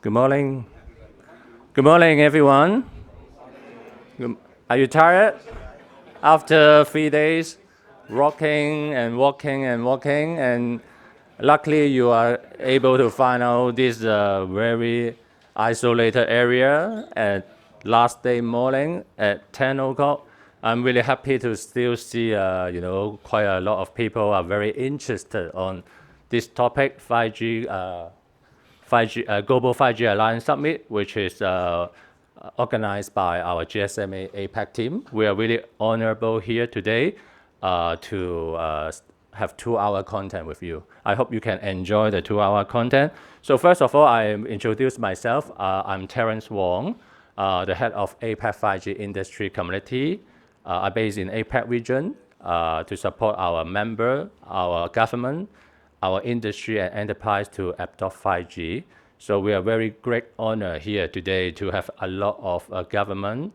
Good morning. Good morning, everyone. Are you tired? After 3 days, walking and walking and walking, and luckily you are able to find out this very isolated area at last day morning at 10 o'clock. I'm really happy to still see, quite a lot of people are very interested on this topic, 5G, 5G Global 5G Alliance Summit, which is organized by our GSMA APAC team. We are really honorable here today to have 2-hour content with you. I hope you can enjoy the 2-hour content. So first of all, I introduce myself. I'm Terence Wong, the head of APAC 5G industry community. I'm based in APAC region to support our member, our government, our industry and enterprise to adopt 5G. So we are very great honor here today to have a lot of government,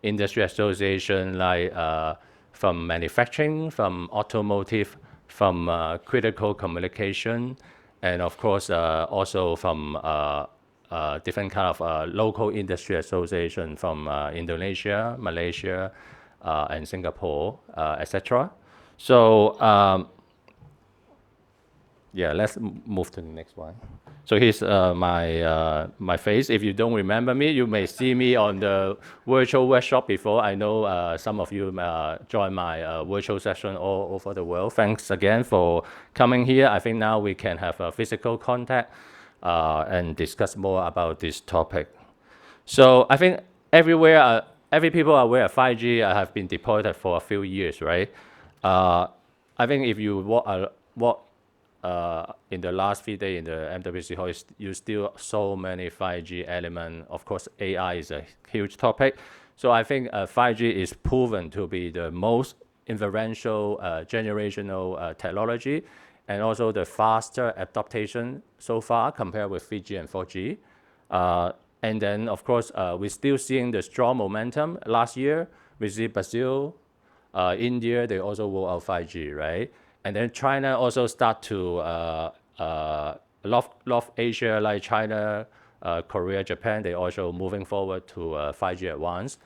industry association like from manufacturing, from automotive, from critical communication, and of course also from different kind of local industry association from Indonesia, Malaysia, and Singapore, etc. So yeah, let's move to the next one. So here's my face. If you don't remember me, you may see me on the virtual workshop before. I know some of you join my virtual session all over the world. Thanks again for coming here. I think now we can have a physical contact and discuss more about this topic. So I think everywhere, every people are aware of 5G have been deployed for a few years, right? I think if you walk in the last 3 days in the MWC hall, you still so many 5G elements. Of course, AI is a huge topic. So I think 5G is proven to be the most influential generational technology, and also the faster adaptation so far compared with 3G and 4G. And then, of course, we're still seeing the strong momentum. Last year, we see Brazil, India, they also roll out 5G, right? And then China also start to love Asia, like China, Korea, Japan. They also moving forward to 5G advanced.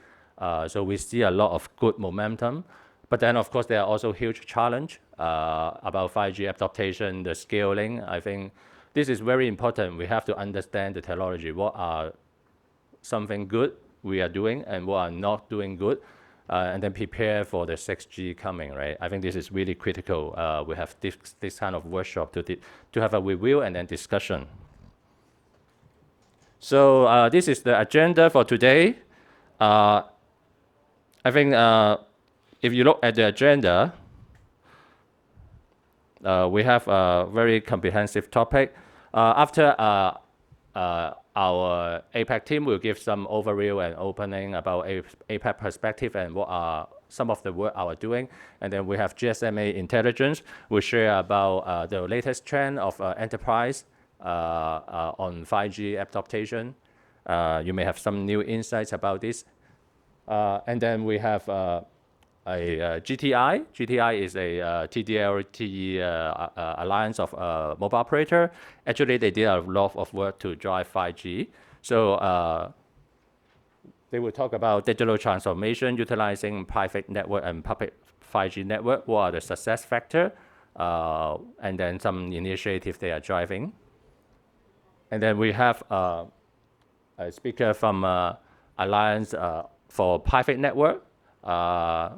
So we see a lot of good momentum. But then, of course, there are also huge challenge about 5G adaptation, the scaling. I think this is very important. We have to understand the technology. What are something good we are doing and what are not doing good. And then prepare for the 6G coming, right? I think this is really critical. We have this kind of workshop to have a review and then discussion. So this is the agenda for today. I think if you look at the agenda, we have a very comprehensive topic. After our APAC team will give some overview and opening about APAC perspective and what are some of the work we are doing. And then we have GSMA Intelligence. We'll share about the latest trend of enterprise on 5G adaptation. You may have some new insights about this. And then we have a GTI. GTI is a TD-LTE alliance of mobile operator. Actually, they did a lot of work to drive 5G. So they will talk about digital transformation, utilizing private network and public 5G network. What are the success factor? And then some initiatives they are driving. And then we have a speaker from Alliance for Private Network.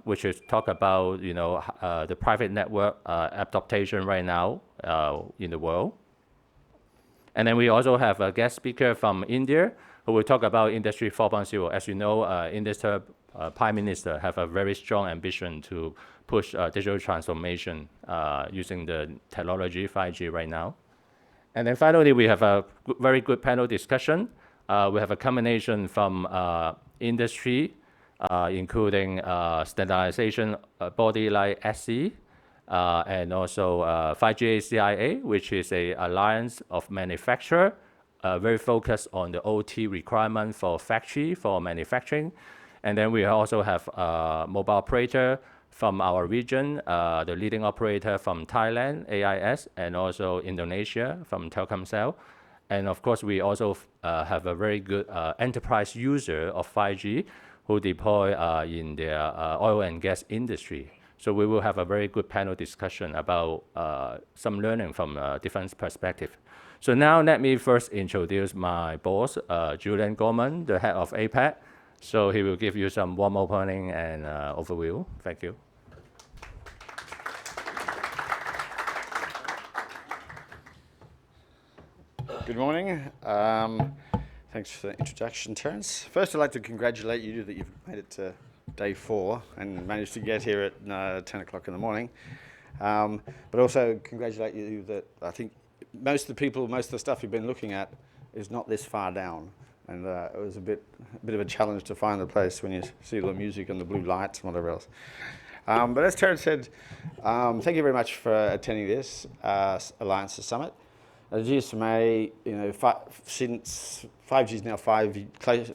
Which is talk about the private network adaptation right now in the world. And then we also have a guest speaker from India who will talk about Industry 4.0. As you know, Industry Prime Minister have a very strong ambition to push digital transformation using the technology 5G right now. And then finally, we have a very good panel discussion. We have a combination from industry, including standardization body like SC, and also 5G ACIA, which is an alliance of manufacturer, very focused on the OT requirement for factory, for manufacturing. And then we also have mobile operator from our region, the leading operator from Thailand, AIS, and also Indonesia from Telkomsel. And of course, we also have a very good enterprise user of 5G who deploy in the oil and gas industry. So we will have a very good panel discussion about some learning from different perspectives. So now let me first introduce my boss, Julian Gorman, the head of APAC. So he will give you some warm opening and overview. Thank you. Good morning. Thanks for the introduction, Terence. First, I'd like to congratulate you that you've made it to day 4 and managed to get here at 10 o'clock in the morning. But also congratulate you that I think most of the stuff you've been looking at is not this far down. And it was a bit of a challenge to find the place when you see the music and the blue lights and whatever else. But as Terence said, thank you very much for attending this Alliances Summit. As you may, since 5G is now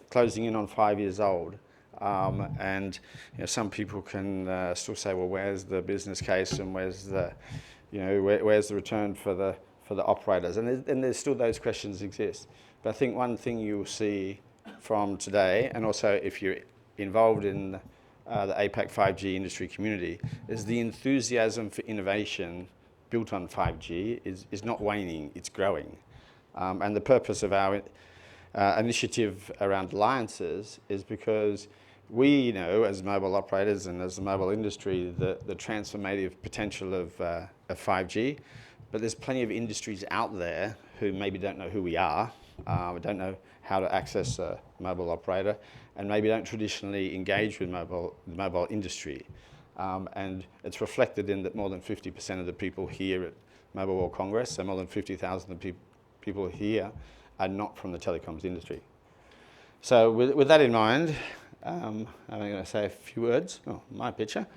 closing in on 5 years old, and some people can still say, well, where's the business case and where's the, where's the return for the operators? And there's still those questions exist. But I think one thing you'll see from today, and also if you're involved in the APAC 5G industry community, is the enthusiasm for innovation built on 5G is not waning, it's growing. And the purpose of our initiative around alliances is because we know as mobile operators and as the mobile industry the transformative potential of 5G, but there's plenty of industries out there who maybe don't know who we are, don't know how to access a mobile operator, and maybe don't traditionally engage with the mobile industry. And it's reflected in that more than 50% of the people here at Mobile World Congress, so more than 50,000 people here, are not from the telecoms industry. So with that in mind, I'm going to say a few words. Oh, my picture.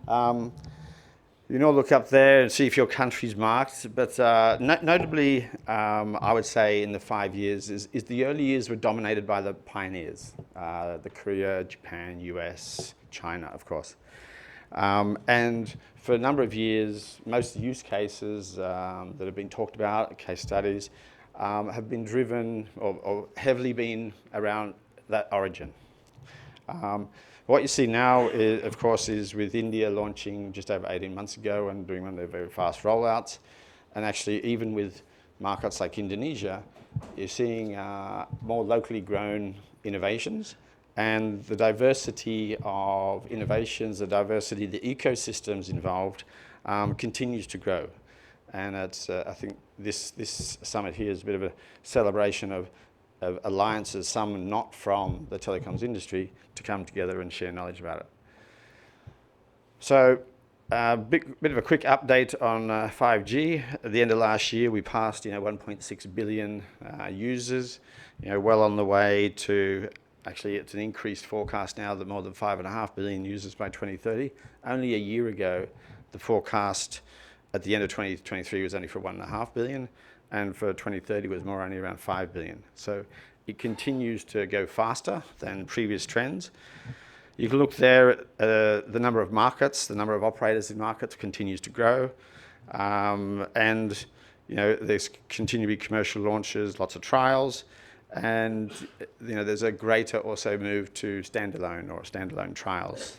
You can all look up there and see if your country's marked, but notably, I would say in the 5 years, is the early years were dominated by the pioneers, the Korea, Japan, US, China, of course. And for a number of years, most use cases that have been talked about, case studies, have been driven or heavily been around that origin. What you see now, of course, is with India launching just over 18 months ago and doing one of their very fast rollouts. And actually, even with markets like Indonesia, you're seeing more locally grown innovations. And the diversity of innovations, the diversity of the ecosystems involved continues to grow. And it's, I think this summit here is a bit of a celebration of alliances, some not from the telecoms industry, to come together and share knowledge about it. So a bit of a quick update on 5G. At the end of last year, we passed 1.6 billion users, well on the way to, actually it's an increased forecast now that more than 5.5 billion users by 2030. Only a year ago, the forecast at the end of 2023 was only for 1.5 billion, and for 2030 was more only around 5 billion. So it continues to go faster than previous trends. You can look there at the number of markets, the number of operators in markets continues to grow. And there's continue to be commercial launches, lots of trials. And there's a greater also move to standalone trials.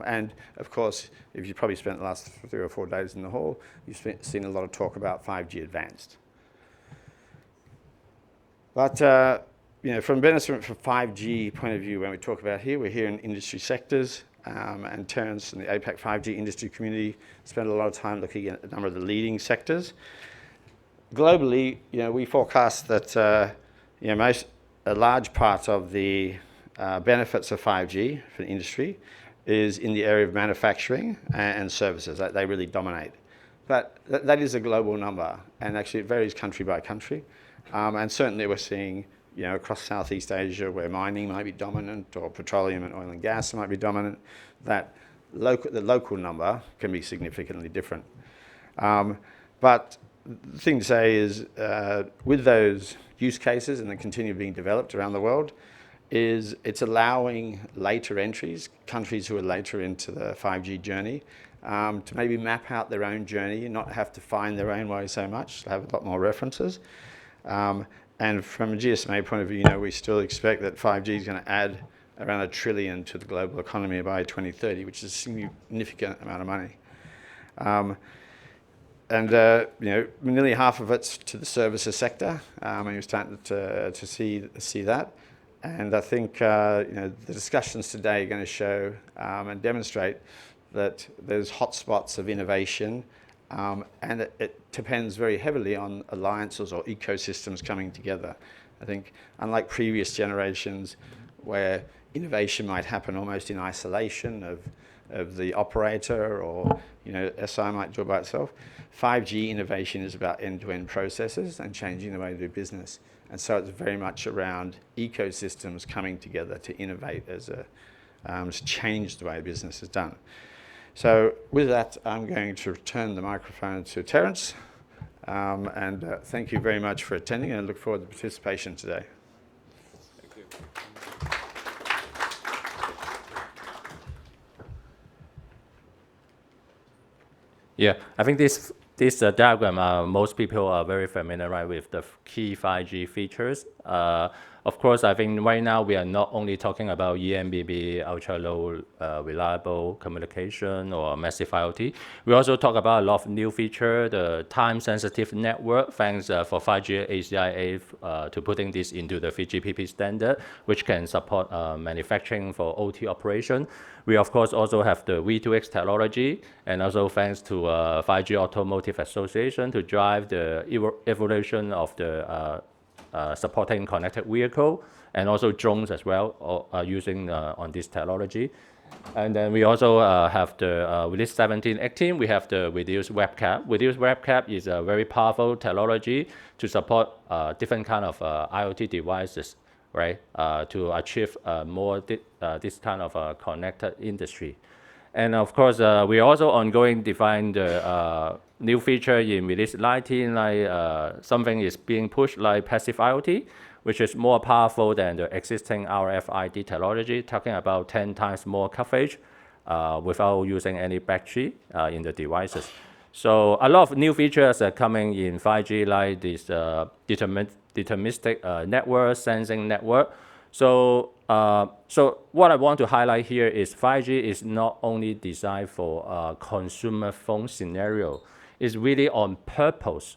And of course, if you probably spent the last 3 or 4 days in the hall, you've seen a lot of talk about 5G Advanced. But from benefit from 5G point of view, when we talk about here, we're here in industry sectors, and Terence and the APAC 5G industry community spend a lot of time looking at a number of the leading sectors. Globally, we forecast that a large part of the benefits of 5G for the industry is in the area of manufacturing and services. They really dominate. But that is a global number, and actually it varies country by country. And certainly we're seeing, across Southeast Asia, where mining might be dominant, or petroleum and oil and gas might be dominant, that the local number can be significantly different. But the thing to say is, with those use cases and they continue being developed around the world, is it's allowing later entries, countries who are later into the 5G journey, to maybe map out their own journey and not have to find their own way so much, to have a lot more references. And from a GSMA point of view, we still expect that 5G is going to add around $1 trillion to the global economy by 2030, which is a significant amount of money. Nearly half of it's to the services sector, and you're starting to see that. And I think the discussions today are going to show and demonstrate that there's hotspots of innovation, and it depends very heavily on alliances or ecosystems coming together. I think unlike previous generations where innovation might happen almost in isolation of the operator, or SI might do it by itself, 5G innovation is about end-to-end processes and changing the way to do business. And so it's very much around ecosystems coming together to innovate to change the way business is done. So with that, I'm going to return the microphone to Terence, and thank you very much for attending, and I look forward to participation today. Thank you. Yeah, I think this diagram, most people are very familiar with the key 5G features. Of course, I think right now we are not only talking about eMBB, ultra-low reliable communication or massive IoT. We also talk about a lot of new features, the time-sensitive network, thanks for 5G ACIA to putting this into the 3GPP standard, which can support manufacturing for OT operation. We, of course, also have the V2X technology, and also thanks to 5G Automotive Association to drive the evolution of the supporting connected vehicle, and also drones as well are using on this technology. And then we also have the release 1718, we have the reduced web cap. Reduced web cap is a very powerful technology to support different kind of IoT devices, right, to achieve more this kind of connected industry. And of course, we also ongoing define the new feature in release 19, like something is being pushed like passive IoT, which is more powerful than the existing RFID technology, talking about 10 times more coverage without using any battery in the devices. So a lot of new features are coming in 5G, like this deterministic network, sensing network. So what I want to highlight here is 5G is not only designed for a consumer phone scenario. It's really on purpose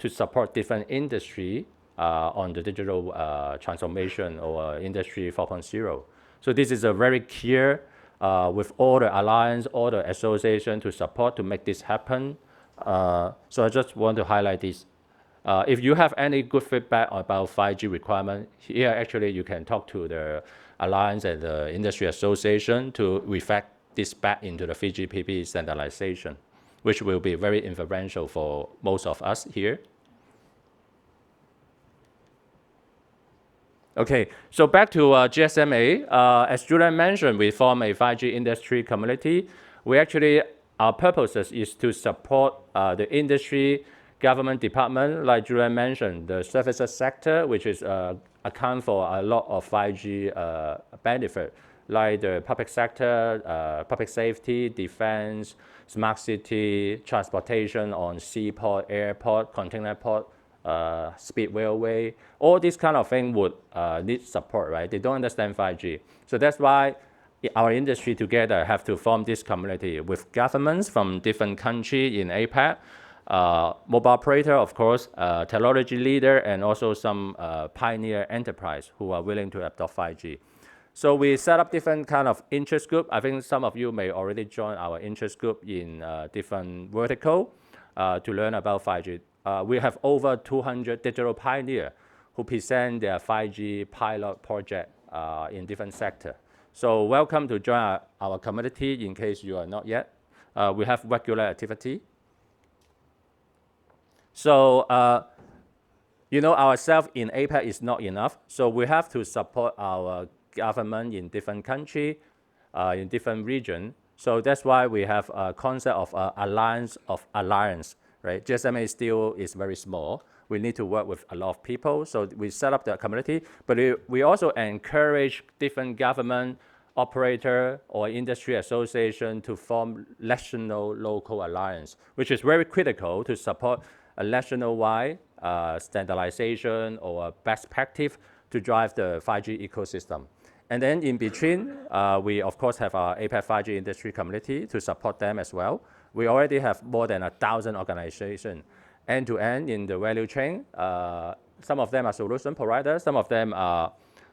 to support different industry on the digital transformation or industry 4.0. So this is a very clear with all the alliance, all the association to support to make this happen. So I just want to highlight this. If you have any good feedback about 5G requirement, here actually you can talk to the Alliance and the Industry Association to reflect this back into the 3GPP standardization, which will be very influential for most of us here. Okay, so back to GSMA. As Julian mentioned, we form a 5G industry community. Our purposes is to support the industry, government department, like Julian mentioned, the services sector, which is account for a lot of 5G benefit, like the public sector, public safety, defense, smart city, transportation on seaport, airport, container port, speed railway. All these kind of things would need support, right? They don't understand 5G. So that's why our industry together have to form this community with governments from different countries in APAC, mobile operator, of course, technology leader, and also some pioneer enterprise who are willing to adopt 5G. So we set up different kind of interest group. I think some of you may already join our interest group in different vertical to learn about 5G. We have over 200 digital pioneers who present their 5G pilot project in different sectors. So welcome to join our community in case you are not yet. We have regular activity. So, ourselves in APAC is not enough. So we have to support our government in different countries, in different regions. So that's why we have a concept of alliance, right? GSMA still is very small. We need to work with a lot of people. So we set up the community, but we also encourage different government, operator, or industry association to form national local alliance, which is very critical to support a national-wide standardization or a best practice to drive the 5G ecosystem. And then in between, we of course have our APAC 5G industry community to support them as well. We already have more than 1,000 organizations end-to-end in the value chain. Some of them are solution providers, some of them are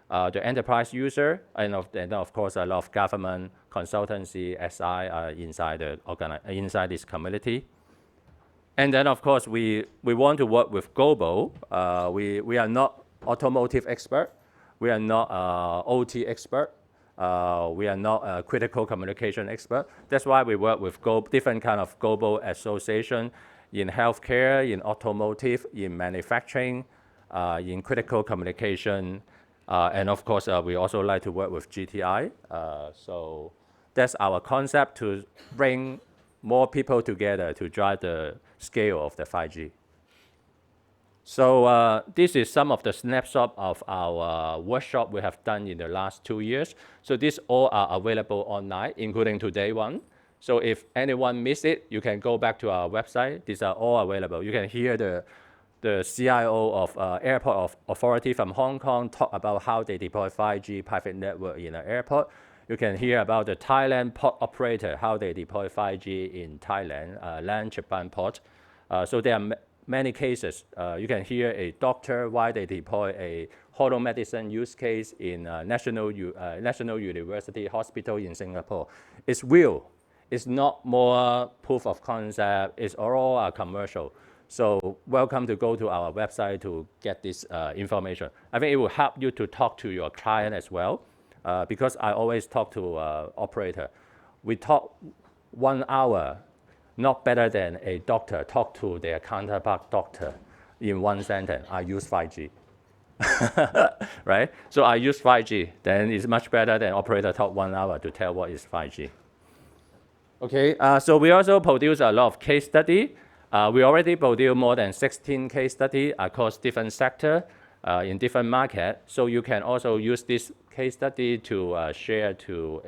the enterprise user, and of course a lot of government, consultancy, SI inside this community. And then of course we want to work with global. We are not automotive expert. We are not OT expert. We are not a critical communication expert. That's why we work with different kind of global association in healthcare, in automotive, in manufacturing, in critical communication, and of course we also like to work with GTI. So that's our concept, to bring more people together to drive the scale of the 5G. So this is some of the snapshot of our workshop we have done in the last 2 years. So these all are available online, including today's one. So if anyone missed it, you can go back to our website. These are all available. You can hear the CIO of Airport Authority from Hong Kong talk about how they deploy 5G private network in an airport. You can hear about the Thailand port operator, how they deploy 5G in Thailand, Lan Chapan port. So there are many cases. You can hear a doctor why they deploy a holomedicine use case in National University Hospital in Singapore. It's real. It's not more proof of concept. It's all commercial. So welcome to go to our website to get this information. I think it will help you to talk to your client as well, because I always talk to operator. We talk 1 hour, not better than a doctor talk to their counterpart doctor in one sentence. I use 5G, right? So I use 5G, then it's much better than operator talk 1 hour to tell what is 5G. Okay, so we also produce a lot of case study. We already produced more than 16 case studies across different sectors in different markets. So you can also use this case study to share to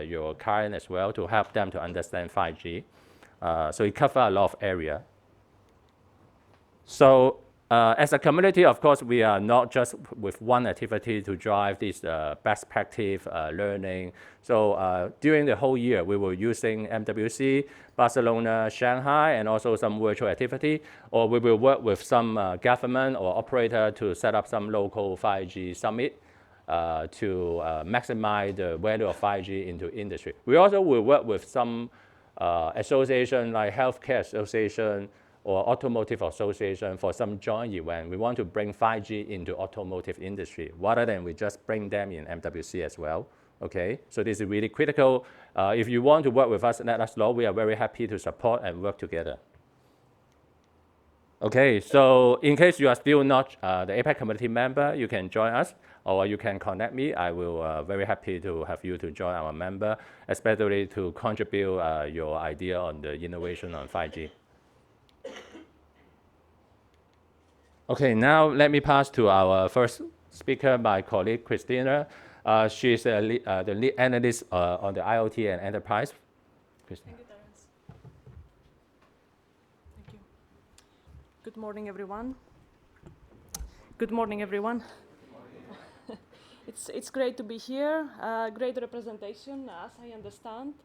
your client as well, to help them to understand 5G. So it covers a lot of area. So as a community, of course, we are not just with one activity to drive this best practice learning. So during the whole year, we were using MWC, Barcelona, Shanghai, and also some virtual activity. Or we will work with some government or operator to set up some local 5G summit to maximize the value of 5G into industry. We also will work with some association like healthcare association or automotive association for some joint event. We want to bring 5G into automotive industry rather than we just bring them in MWC as well. Okay, so this is really critical. If you want to work with us, let us know. We are very happy to support and work together. Okay, so in case you are still not the APAC community member, you can join us or you can connect me. I will very happy to have you to join our member, especially to contribute your idea on the innovation on 5G. Okay, now let me pass to our first speaker, my colleague Christina. She's the lead analyst on the IoT and enterprise. Christina. Thank you, Terence. Thank you. Good morning, everyone. Good morning, everyone. It's great to be here. Great representation, as I understand.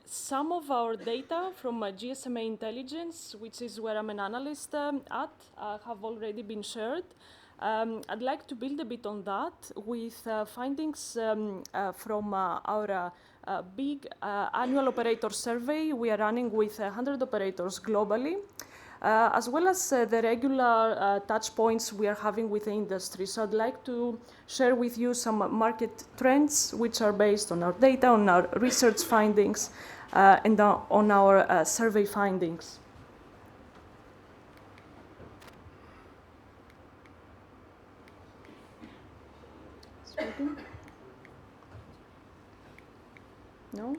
Some of our data from GSMA Intelligence, which is where I'm an analyst at, have already been shared. I'd like to build a bit on that with findings from our big annual operator survey we are running with 100 operators globally, as well as the regular touch points we are having with the industry. So I'd like to share with you some market trends which are based on our data, on our research findings, and on our survey findings. Speaking? No?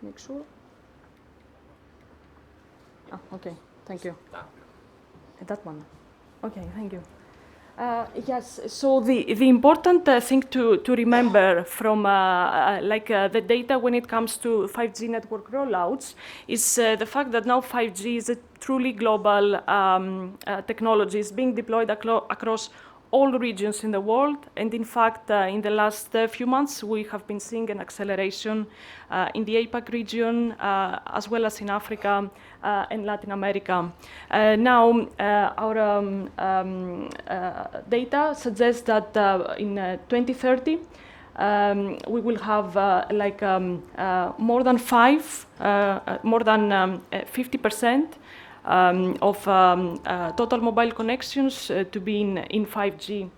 Make sure. Oh, okay, thank you. That one. Okay, thank you. Yes, so the important thing to remember from the data when it comes to 5G network rollouts is the fact that now 5G is a truly global technology. It's being deployed across all regions in the world, and in fact, in the last few months, we have been seeing an acceleration in the APAC region, as well as in Africa and Latin America. Now, our data suggests that in 2030, we will have more than 50% of total mobile connections to be in 5G.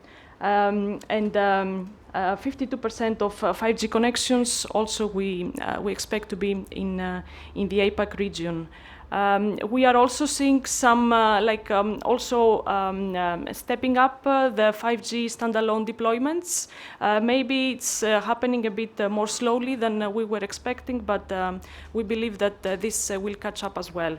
And 52% of 5G connections also we expect to be in the APAC region. We are also seeing some stepping up the 5G standalone deployments. Maybe it's happening a bit more slowly than we were expecting, but we believe that this will catch up as well.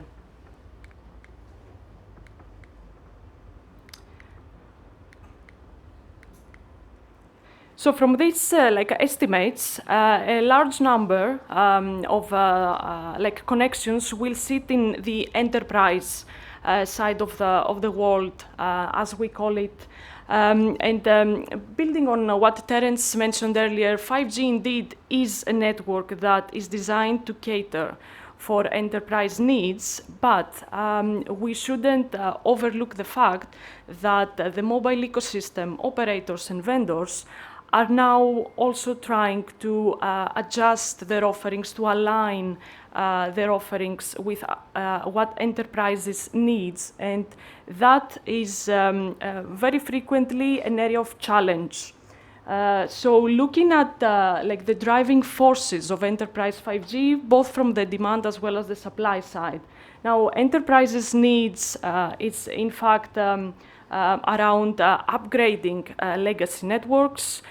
So from these estimates, a large number of connections will sit in the enterprise side of the world, as we call it. Building on what Terence mentioned earlier, 5G indeed is a network that is designed to cater for enterprise needs, but we shouldn't overlook the fact that the mobile ecosystem operators and vendors are now also trying to adjust their offerings to align their offerings with what enterprises needs, and that is very frequently an area of challenge. So looking at the driving forces of enterprise 5G, both from the demand as well as the supply side. Now, enterprises needs is in fact around upgrading legacy networks.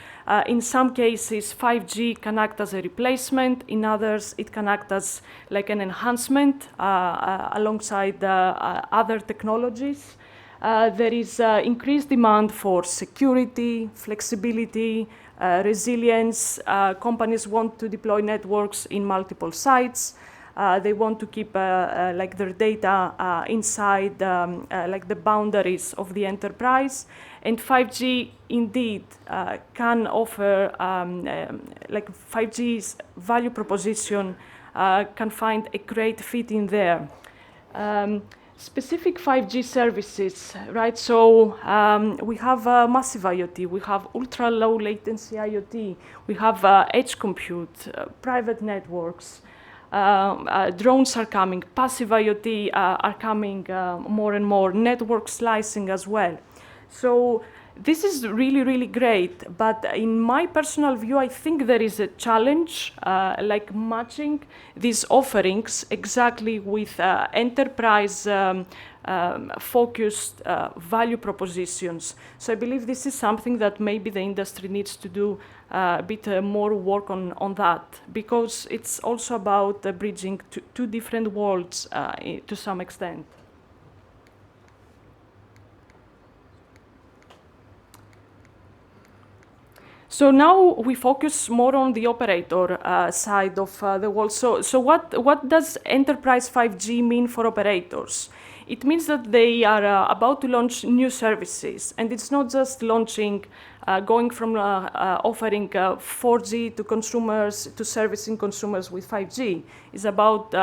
In some cases, 5G can act as a replacement. In others, it can act as like an enhancement alongside other technologies. There is increased demand for security, flexibility, resilience. Companies want to deploy networks in multiple sites. They want to keep their data inside the boundaries of the enterprise. And 5G indeed can offer 5G's value proposition can find a great fit in there. Specific 5G services, right? So we have massive IoT, we have ultra low latency IoT, we have edge compute, private networks. Drones are coming, passive IoT are coming more and more, network slicing as well. So this is really, really great, but in my personal view, I think there is a challenge matching these offerings exactly with enterprise focused value propositions. So I believe this is something that maybe the industry needs to do a bit more work on that, because it's also about bridging two different worlds to some extent. So now we focus more on the operator side of the world. So what does enterprise 5G mean for operators? It means that they are about to launch new services, and it's not just launching, going from offering 4G to consumers to servicing consumers with 5G. It's about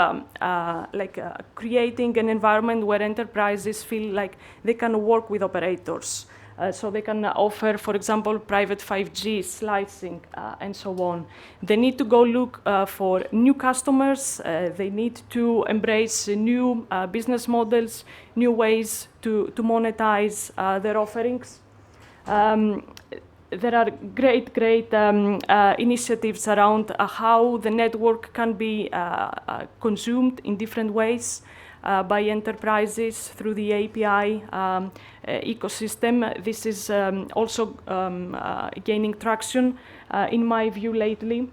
creating an environment where enterprises feel like they can work with operators. So they can offer, for example, private 5G slicing and so on. They need to go look for new customers. They need to embrace new business models, new ways to monetize their offerings. There are great initiatives around how the network can be consumed in different ways by enterprises through the API ecosystem. This is also gaining traction, in my view, lately.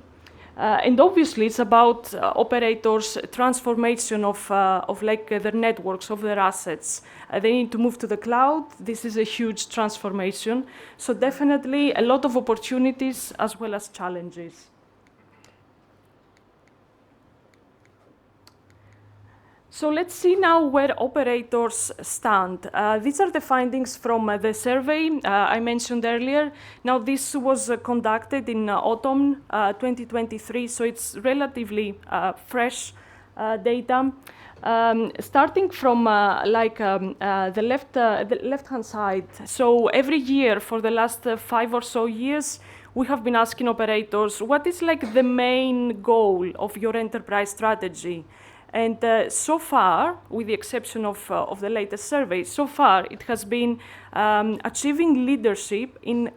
And obviously, it's about operators' transformation of their networks, of their assets. They need to move to the cloud. This is a huge transformation. So definitely a lot of opportunities as well as challenges. So let's see now where operators stand. These are the findings from the survey I mentioned earlier. Now this was conducted in autumn 2023, so it's relatively fresh data. Starting from the left-hand side. So every year for the last 5 or so years, we have been asking operators, what is like the main goal of your enterprise strategy? And so far, with the exception of the latest survey, so far it has been achieving leadership in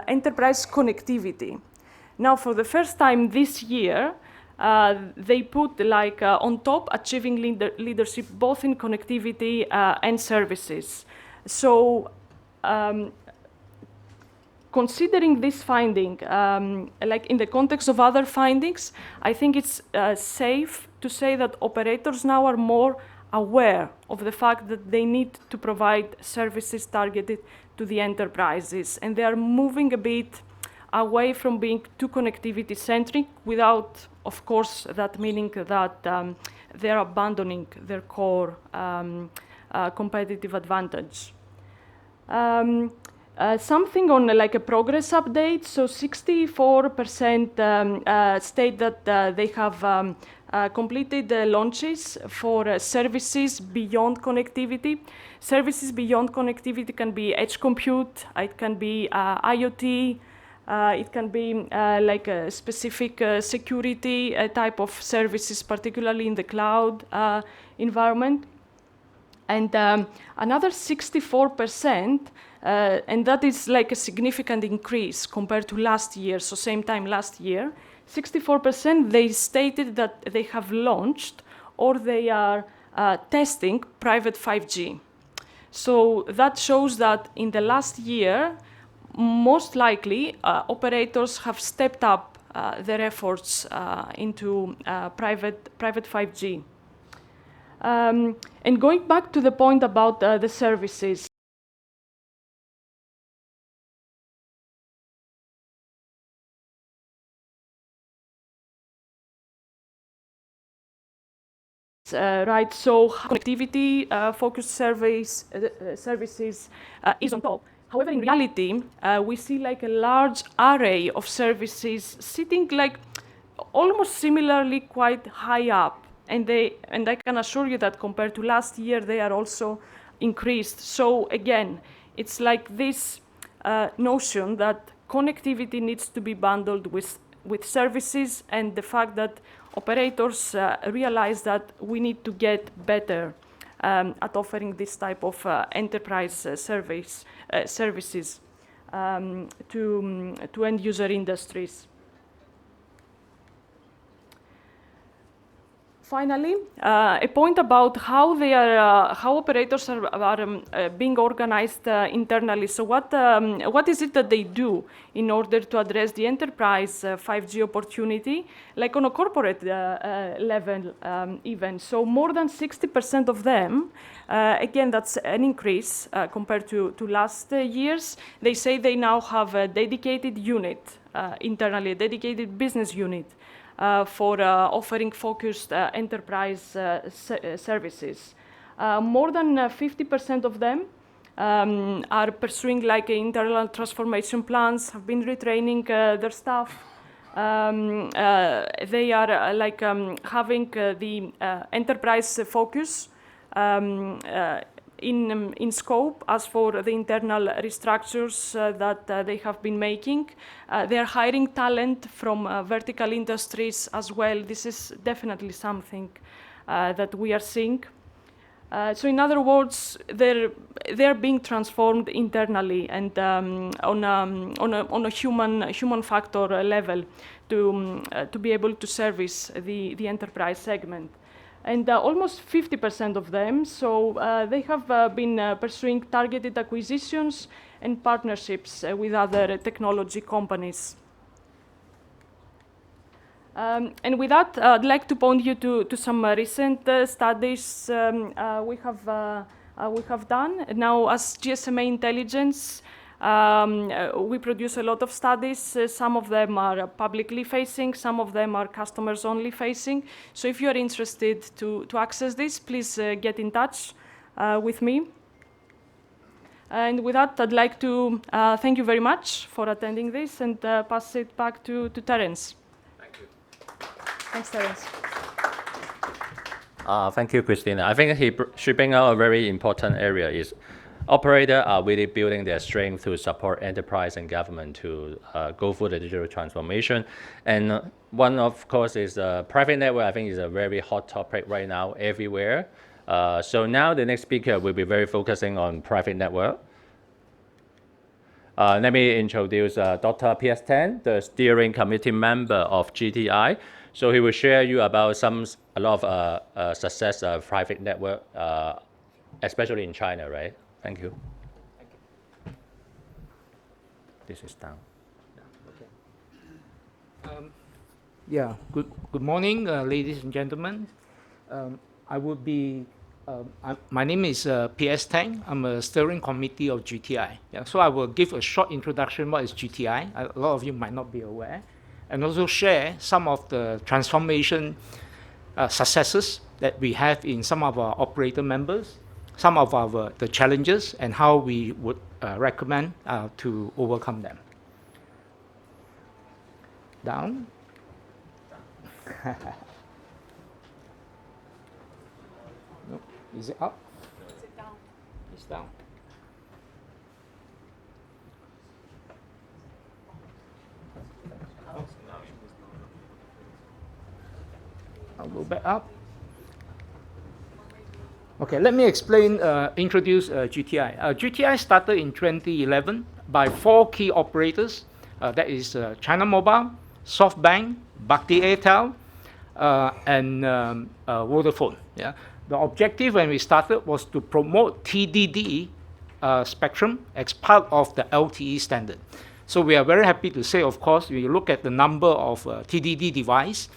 enterprise connectivity. Now, for the first time this year, they put on top achieving leadership both in connectivity and services. So, considering this finding, like in the context of other findings, I think it's safe to say that operators now are more aware of the fact that they need to provide services targeted to the enterprises. And they are moving a bit away from being too connectivity-centric without, of course, that meaning that they're abandoning their core competitive advantage. Something on like a progress update. So 64% state that they have completed launches for services beyond connectivity. Services beyond connectivity can be edge compute, it can be IoT, it can be like a specific security type of services, particularly in the cloud environment. And another 64%, and that is like a significant increase compared to last year, so same time last year, 64% they stated that they have launched or they are testing private 5G. So that shows that in the last year, most likely operators have stepped up their efforts into private 5G. And going back to the point about the services, right, so connectivity focused services is on top. However, in reality, we see like a large array of services sitting like almost similarly quite high up. And I can assure you that compared to last year, they are also increased. So again, it's like this notion that connectivity needs to be bundled with services, and the fact that operators realize that we need to get better at offering this type of enterprise services to end user industries. Finally, a point about how they are, how operators are being organized internally. So what is it that they do in order to address the enterprise 5G opportunity, like on a corporate level even? So more than 60% of them, again, that's an increase compared to last years. They say they now have a dedicated unit internally, a dedicated business unit. For offering focused enterprise services. More than 50% of them are pursuing like internal transformation plans, have been retraining their staff. They are like having the enterprise focus in scope as for the internal restructures that they have been making. They are hiring talent from vertical industries as well. This is definitely something that we are seeing. So in other words, they're being transformed internally and on a human factor level to be able to service the enterprise segment. And almost 50% of them, so they have been pursuing targeted acquisitions and partnerships with other technology companies. And with that, I'd like to point you to some recent studies we have done. Now, as GSMA Intelligence, we produce a lot of studies. Some of them are publicly facing, some of them are customers only facing. So if you're interested to access this, please get in touch with me. And with that, I'd like to thank you very much for attending this and pass it back to Terence. Thank you. Thanks, Terence. Thank you, Christina. I think she bring out a very important area is operators are really building their strength to support enterprise and government to go through the digital transformation. And one, of course, is private network. I think is a very hot topic right now everywhere. So now the next speaker will be very focusing on private network. Let me introduce Dr. PS Tang, the steering committee member of GTI. So he will share you about a lot of success of private network, especially in China, right? Thank you. Thank you. This is down. Okay. Good morning, ladies and gentlemen. My name is PS Tang. I'm a steering committee of GTI. Yeah, so I will give a short introduction what is GTI. A lot of you might not be aware, and also share some of the transformation successes that we have in some of our operator members, some of the challenges, and how we would recommend to overcome them. Down. No, is it up? Is it down? It's down. I'll go back up. Okay, let me introduce GTI. GTI started in 2011 by 4 key operators. That is China Mobile, SoftBank, Bharti Airtel, and Vodafone. Yeah? The objective when we started was to promote TDD spectrum as part of the LTE standard. So we are very happy to say, of course, when you look at the number of TDD device,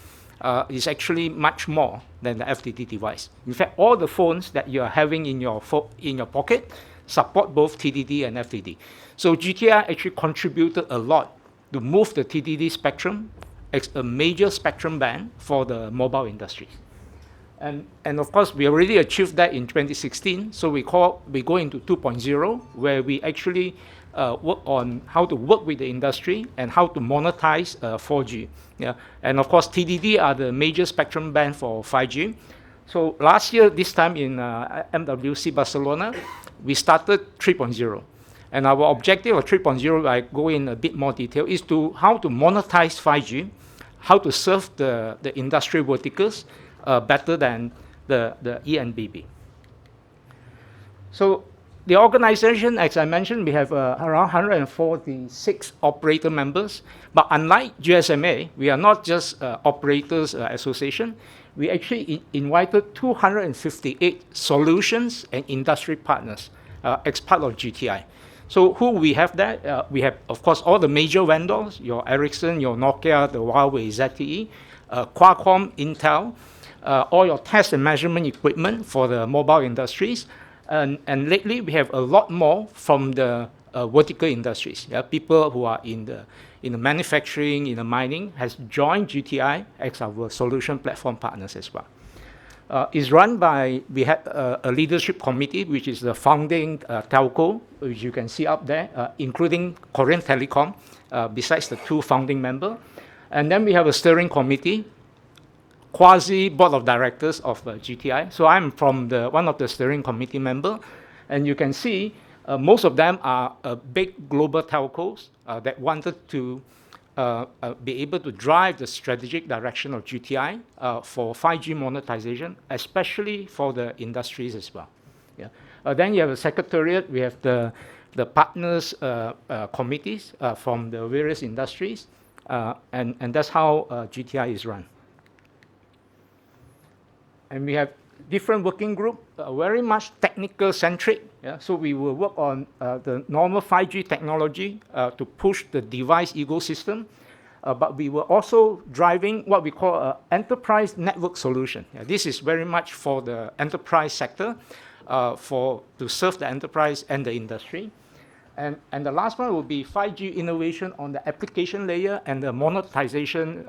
is actually much more than the FDD device. In fact, all the phones that you are having in your pocket support both TDD and FDD. So GTI actually contributed a lot to move the TDD spectrum as a major spectrum band for the mobile industry. And of course, we already achieved that in 2016. So we go into 2.0, where we actually work on how to work with the industry and how to monetize 4G. Yeah? And of course, TDD are the major spectrum band for 5G. So last year, this time in MWC Barcelona, we started 3.0. And our objective of 3.0, I go in a bit more detail, is how to monetize 5G, how to serve the industry verticals better than the ENBB. So the organization, as I mentioned, we have around 146 operator members. But unlike GSMA, we are not just operators association. We actually invited 258 solutions and industry partners as part of GTI. So who we have that? We have, of course, all the major vendors, your Ericsson, your Nokia, the Huawei, ZTE, Qualcomm, Intel, all your test and measurement equipment for the mobile industries. And lately, we have a lot more from the vertical industries. Yeah? People who are in the manufacturing, in the mining, has joined GTI as our solution platform partners as well. It's run by, we had a leadership committee, which is the founding telco, which you can see up there, including Korean Telecom, besides the 2 founding members. And then we have a steering committee, quasi board of directors of GTI. So I'm from one of the steering committee member, and you can see most of them are big global telcos that wanted to be able to drive the strategic direction of GTI for 5G monetization, especially for the industries as well. Yeah. Then you have a secretariat. We have the partners committees from the various industries, and that's how GTI is run. And we have different working group, very much technical centric. Yeah? So we will work on the normal 5G technology to push the device ecosystem. but we were also driving what we call an enterprise network solution. This is very much for the enterprise sector, to serve the enterprise and the industry. And the last one will be 5G innovation on the application layer and the monetization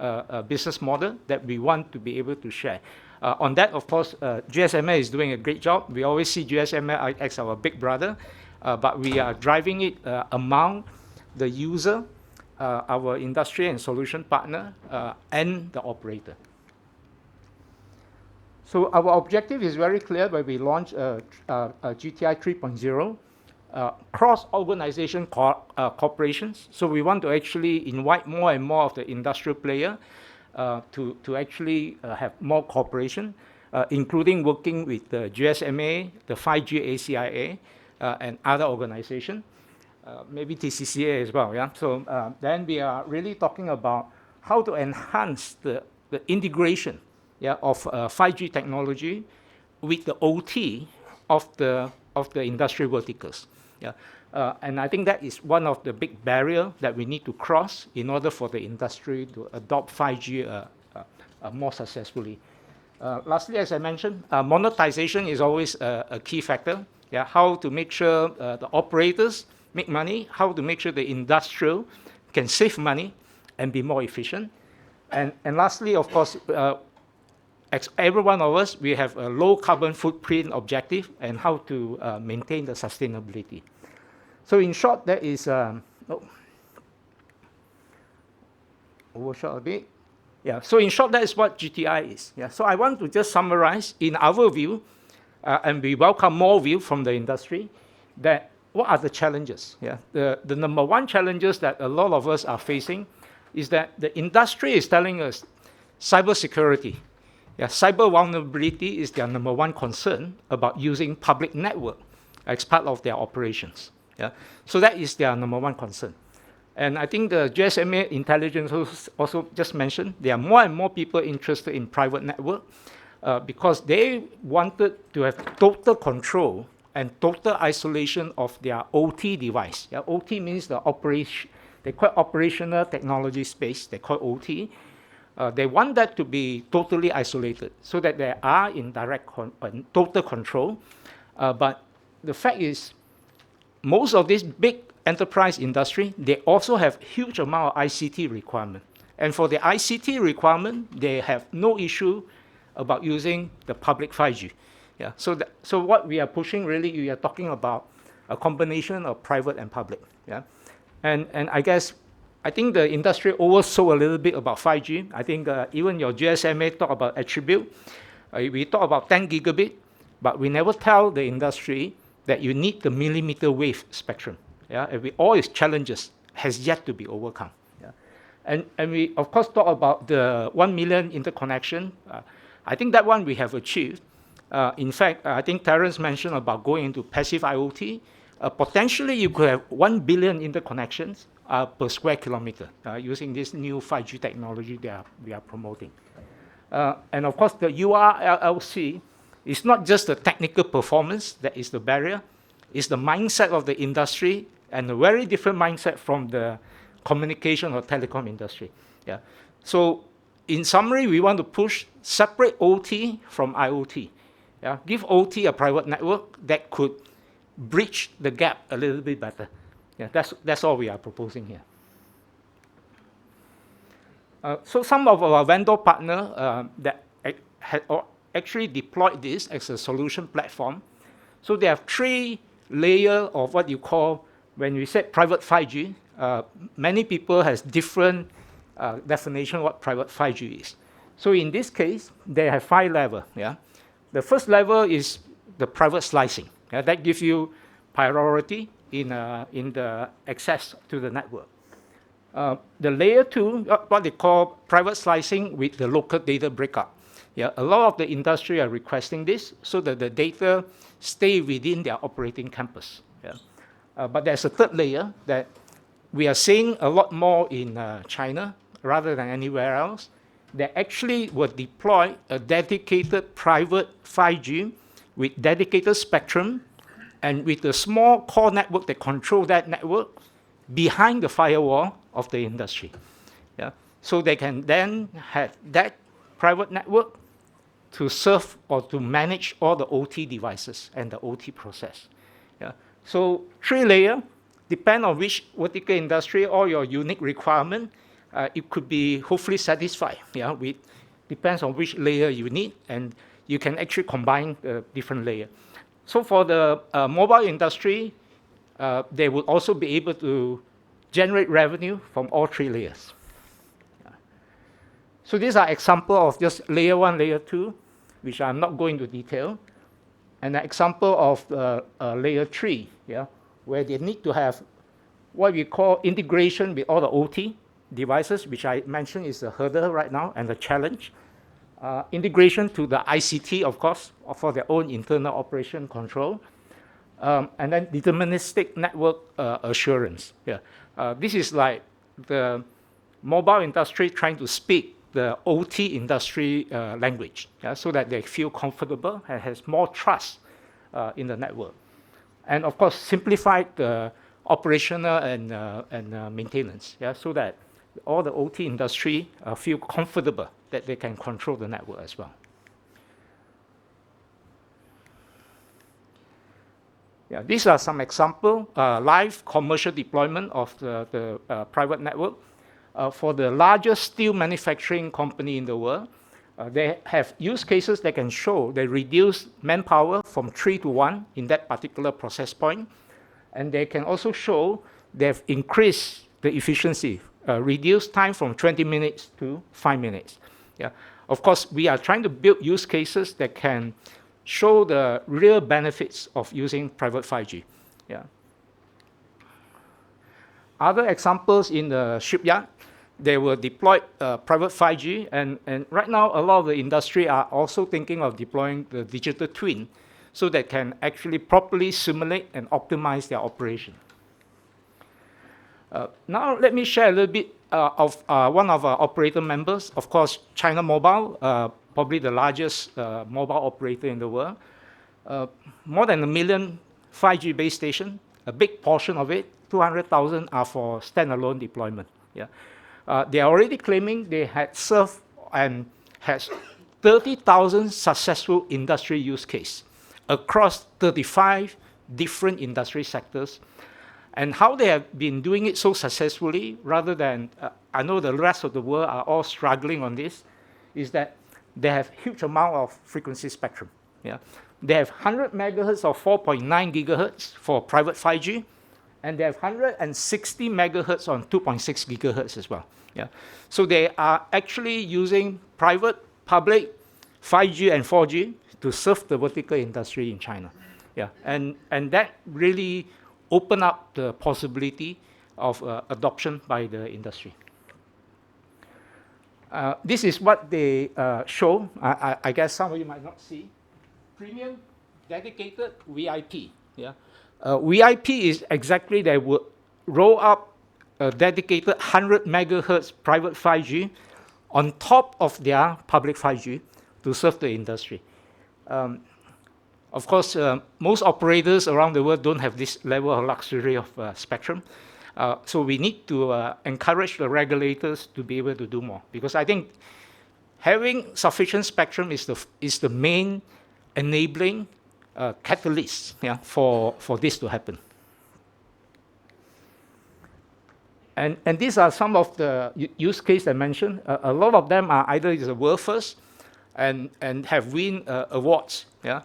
business model that we want to be able to share. On that, of course, GSMA is doing a great job. We always see GSMA as our big brother, but we are driving it among the user, our industry and solution partner, and the operator. So our objective is very clear when we launch GTI 3.0. Cross-organization corporations. So we want to actually invite more and more of the industrial player to actually have more cooperation, including working with the GSMA, the 5G ACIA, and other organizations, maybe TCCA as well. Yeah. So then we are really talking about how to enhance the integration, yeah, of 5G technology with the OT of the industry verticals. Yeah. And I think that is one of the big barriers that we need to cross in order for the industry to adopt 5G more successfully. Lastly, as I mentioned, monetization is always a key factor. Yeah, how to make sure the operators make money, how to make sure the industrial can save money and be more efficient. And lastly, of course, every one of us, we have a low carbon footprint objective and how to maintain the sustainability. So in short, that is, overshot a bit. Yeah, so in short, that is what GTI is. Yeah, so I want to just summarize in our view, and we welcome more view from the industry, that what are the challenges? Yeah, the number one challenges that a lot of us are facing is that the industry is telling us cybersecurity. Yeah, cyber vulnerability is their number one concern about using public network as part of their operations. Yeah, so that is their number one concern. And I think the GSMA intelligence also just mentioned, there are more and more people interested in private network because they wanted to have total control and total isolation of their OT device. Yeah, OT means the operation, they call it operational technology space, they call it OT. They want that to be totally isolated so that they are in direct total control. But the fact is, most of this big enterprise industry, they also have huge amount of ICT requirement. And for the ICT requirement, they have no issue about using the public 5G. Yeah, so what we are pushing really, we are talking about a combination of private and public. Yeah, and I think the industry oversold a little bit about 5G. I think even your GSMA talk about attribute. We talk about 10 gigabit, but we never tell the industry that you need the millimeter wave spectrum. Yeah, and with all its challenges, has yet to be overcome. Yeah, and we of course talk about the 1 million interconnection. I think that one we have achieved. In fact, I think Terence mentioned about going into passive IoT. Potentially, you could have 1 billion interconnections per square kilometer using this new 5G technology that we are promoting. And of course, the URLLC is not just the technical performance that is the barrier, it's the mindset of the industry and a very different mindset from the communication or telecom industry. Yeah. So in summary, we want to push separate OT from IoT. Yeah. Give OT a private network that could bridge the gap a little bit better. Yeah, that's all we are proposing here. So some of our vendor partners that had actually deployed this as a solution platform. So they have 3 layers of what you call, when we said private 5G, many people has different definition what private 5G is. So in this case, they have 5 levels. Yeah? The first level is the private slicing. Yeah? That gives you priority in the access to the network. The layer 2, what they call private slicing with the local data breakup. Yeah, a lot of the industry are requesting this so that the data stay within their operating campus. Yeah. But there's a third layer that we are seeing a lot more in China rather than anywhere else. They actually will deploy a dedicated private 5G with dedicated spectrum and with a small core network that control that network behind the firewall of the industry. Yeah. So they can then have that private network to serve or to manage all the OT devices and the OT process. Yeah. So 3-layer, depend on which vertical industry or your unique requirement, it could be hopefully satisfied. Yeah, depends on which layer you need, and you can actually combine different layers. So for the mobile industry, they will also be able to generate revenue from all 3 layers. So these are examples of just layer 1, layer 2, which I'm not going into detail, and an example of layer 3, yeah, where they need to have what we call integration with all the OT devices, which I mentioned is a hurdle right now and a challenge. Integration to the ICT, of course, for their own internal operation control, and then deterministic network assurance. Yeah. This is like the mobile industry trying to speak the OT industry language, yeah, so that they feel comfortable and has more trust in the network. And of course, simplify the operational and maintenance, yeah, so that all the OT industry feel comfortable that they can control the network as well. Yeah, these are some example live commercial deployment of the private network. For the largest steel manufacturing company in the world, they have use cases that can show they reduce manpower from 3 to 1 in that particular process point. And they can also show they've increased the efficiency, reduced time from 20 minutes to 5 minutes. Yeah. Of course, we are trying to build use cases that can show the real benefits of using private 5G. Yeah. Other examples in the shipyard, they will deploy private 5G, and right now a lot of the industry are also thinking of deploying the digital twin so that can actually properly simulate and optimize their operation. Now let me share a little bit of one of our operator members, of course, China Mobile, probably the largest mobile operator in the world. More than 1 million 5G base stations, a big portion of it, 200,000 are for standalone deployment. Yeah. They are already claiming they had served and has 30,000 successful industry use case across 35 different industry sectors. And how they have been doing it so successfully, rather than, I know the rest of the world are all struggling on this, is that they have huge amount of frequency spectrum. Yeah. They have 100 megahertz or 4.9 gigahertz for private 5G, and they have 160 megahertz on 2.6 gigahertz as well. Yeah. So they are actually using private, public, 5G and 4G to serve the vertical industry in China. Yeah. And that really opened up the possibility of adoption by the industry. This is what they show. I guess some of you might not see. Premium, dedicated, VIP. Yeah. VIP is exactly they would roll up a dedicated 100 megahertz private 5G on top of their public 5G to serve the industry. Of course, most operators around the world don't have this level of luxury of spectrum. So we need to encourage the regulators to be able to do more, because I think having sufficient spectrum is the main enabling catalyst, yeah, for this to happen. And these are some of the use cases I mentioned. A lot of them are either the world first and have win awards. Yeah?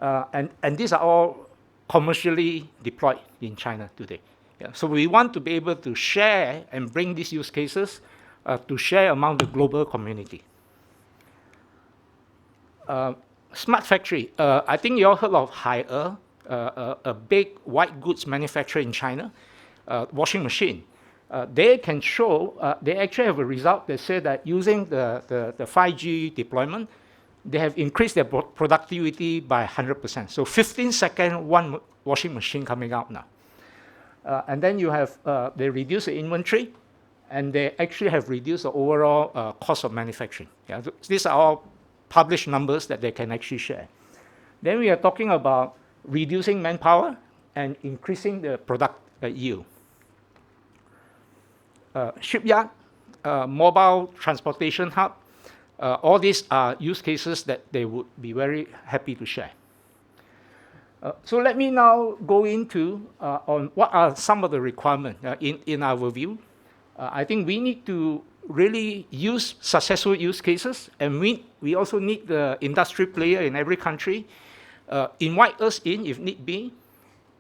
And these are all commercially deployed in China today. Yeah? So we want to be able to share and bring these use cases to share among the global community. Smart factory. I think you all heard of Haier, a big white goods manufacturer in China, washing machine. They can show, they actually have a result that say that using the 5G deployment, they have increased their productivity by 100%. So 15 seconds, one washing machine coming out now. And then you have, they reduce the inventory, and they actually have reduced the overall cost of manufacturing. Yeah? These are all published numbers that they can actually share. Then we are talking about reducing manpower and increasing the product yield. Shipyard, mobile transportation hub. All these are use cases that they would be very happy to share. So let me now go into on what are some of the requirements in our view. I think we need to really use successful use cases, and we also need the industry player in every country invite us in, if need be,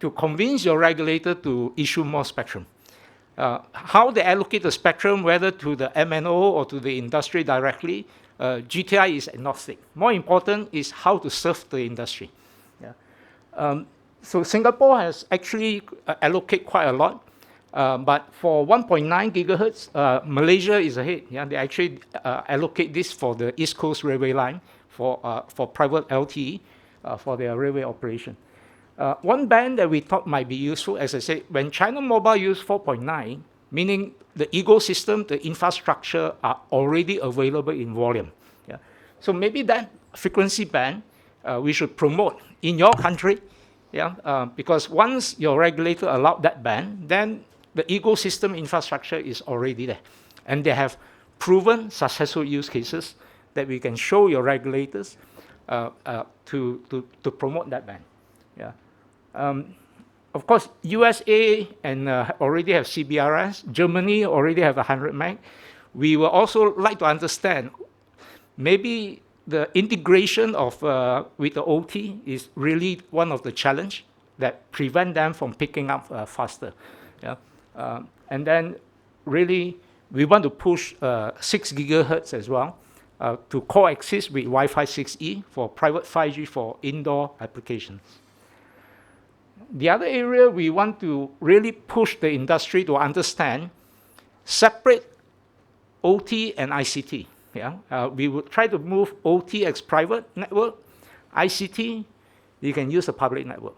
to convince your regulator to issue more spectrum. How they allocate the spectrum, whether to the MNO or to the industry directly, GTI is agnostic. More important is how to serve the industry. So Singapore has actually allocated quite a lot, but for 1.9 gigahertz, Malaysia is ahead. They actually allocate this for the East Coast Railway line for private LTE for their railway operation. One band that we thought might be useful, as I said, when China Mobile used 4.9, meaning the ecosystem, the infrastructure are already available in volume. So maybe that frequency band we should promote in your country, because once your regulator allowed that band, then the ecosystem infrastructure is already there. And they have proven successful use cases that we can show your regulators to promote that band. Of course, USA and already have CBRS. Germany already have 100 meg. We will also like to understand maybe the integration of with the OT is really one of the challenge that prevent them from picking up faster. And then really we want to push 6 gigahertz as well to coexist with Wi-Fi 6E for private 5G for indoor applications. The other area we want to really push the industry to understand separate OT and ICT. We would try to move OT as private network, ICT, you can use a public network.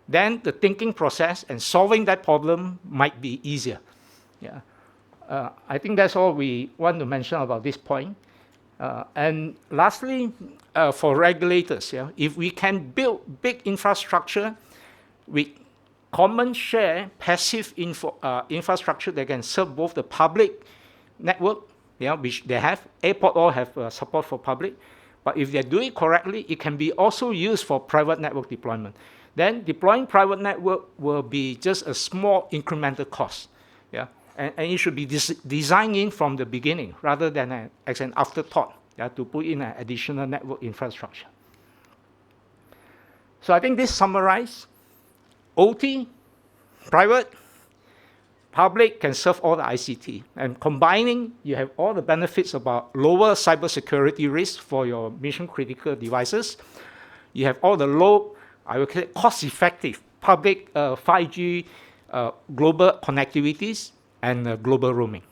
Then the thinking process and solving that problem might be easier. I think that's all we want to mention about this point. And lastly, for regulators, if we can build big infrastructure with common share passive infrastructure that can serve both the public network, which they have, airport all have support for public, but if they do it correctly, it can be also used for private network deployment. Then deploying private network will be just a small incremental cost. And it should be designed in from the beginning rather than as an afterthought to put in an additional network infrastructure. So I think this summarizes OT, private, public can serve all the ICT. And combining, you have all the benefits about lower cybersecurity risk for your mission-critical devices. You have all the low, I would say, cost-effective public 5G global connectivities and global roaming.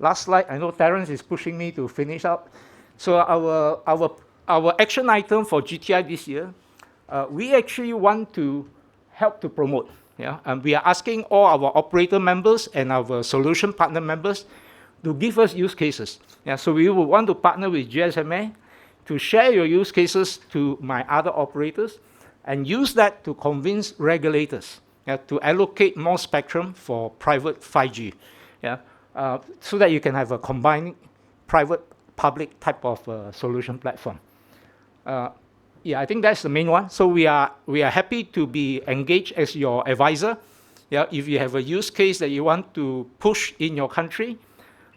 Last slide, I know Terence is pushing me to finish up. So our action item for GTI this year, we actually want to help to promote. And we are asking all our operator members and our solution partner members to give us use cases. So we will want to partner with GSMA to share your use cases to my other operators and use that to convince regulators to allocate more spectrum for private 5G, so that you can have a combined private-public type of solution platform. I think that's the main one. So we are happy to be engaged as your advisor. If you have a use case that you want to push in your country,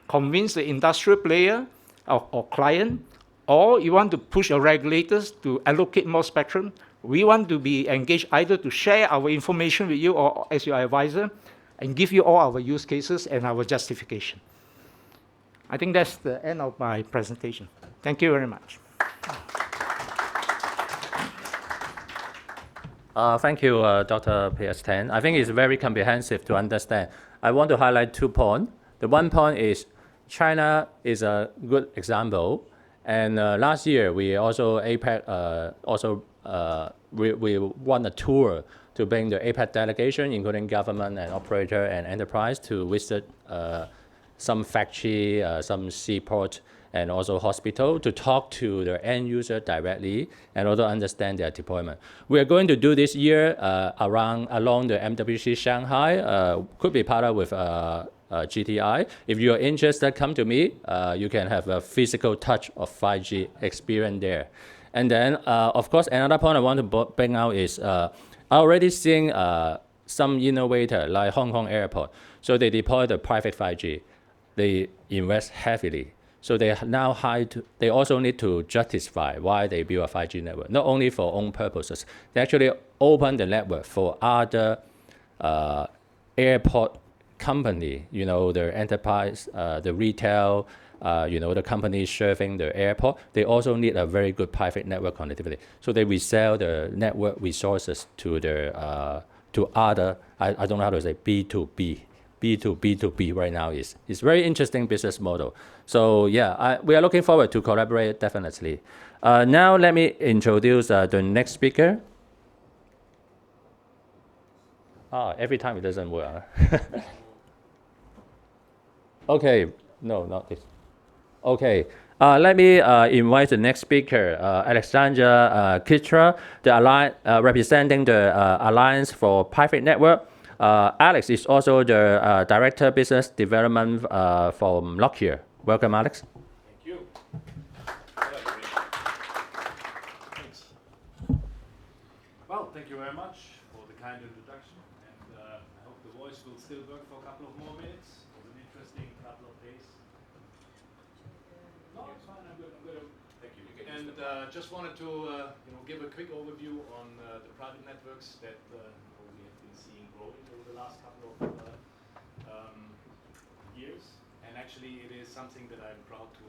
convince the industrial player or client, or you want to push your regulators to allocate more spectrum, we want to be engaged either to share our information with you or as your advisor and give you all our use cases and our justification. I think that's the end of my presentation. Thank you very much. Thank you, Dr. P.S. Tan. I think it's very comprehensive to understand. I want to highlight 2 points. The one point is China is a good example. And last year, we also, APEC, we won a tour to bring the APEC delegation, including government and operator and enterprise, to visit some factory, some seaport, and also hospital to talk to their end user directly and also understand their deployment. We are going to do this year along the MWC Shanghai, could be partnered with GTI. If you are interested, come to me. You can have a physical touch of 5G experience there. And then, of course, another point I want to bring out is I already seeing some innovator like Hong Kong Airport. So they deploy the private 5G. They invest heavily. So they now they also need to justify why they build a 5G network, not only for own purposes. They actually open the network for other airport company, you know, the enterprise, the retail, you know, the companies serving the airport. They also need a very good private network connectivity. So they resell the network resources to the to other, I don't know how to say, B2B. B2B right now is very interesting business model. So yeah, we are looking forward to collaborate definitely. Now let me introduce the next speaker. Every time it doesn't work. Okay, no, not this. Okay, let me invite the next speaker, Alexandra Kitra, representing the Alliance for Private Network. Alex is also the Director Business Development from Lockyer. Welcome, Alex. Thank you. Thanks. Well, thank you very much for the kind introduction, and I hope the voice will still work for a couple of more minutes. It was an interesting couple of days. No, it's fine. I'm good. Thank you. And just wanted to give a quick overview on the private networks that we have been seeing growing over the last couple of years. And actually, it is something that I'm proud to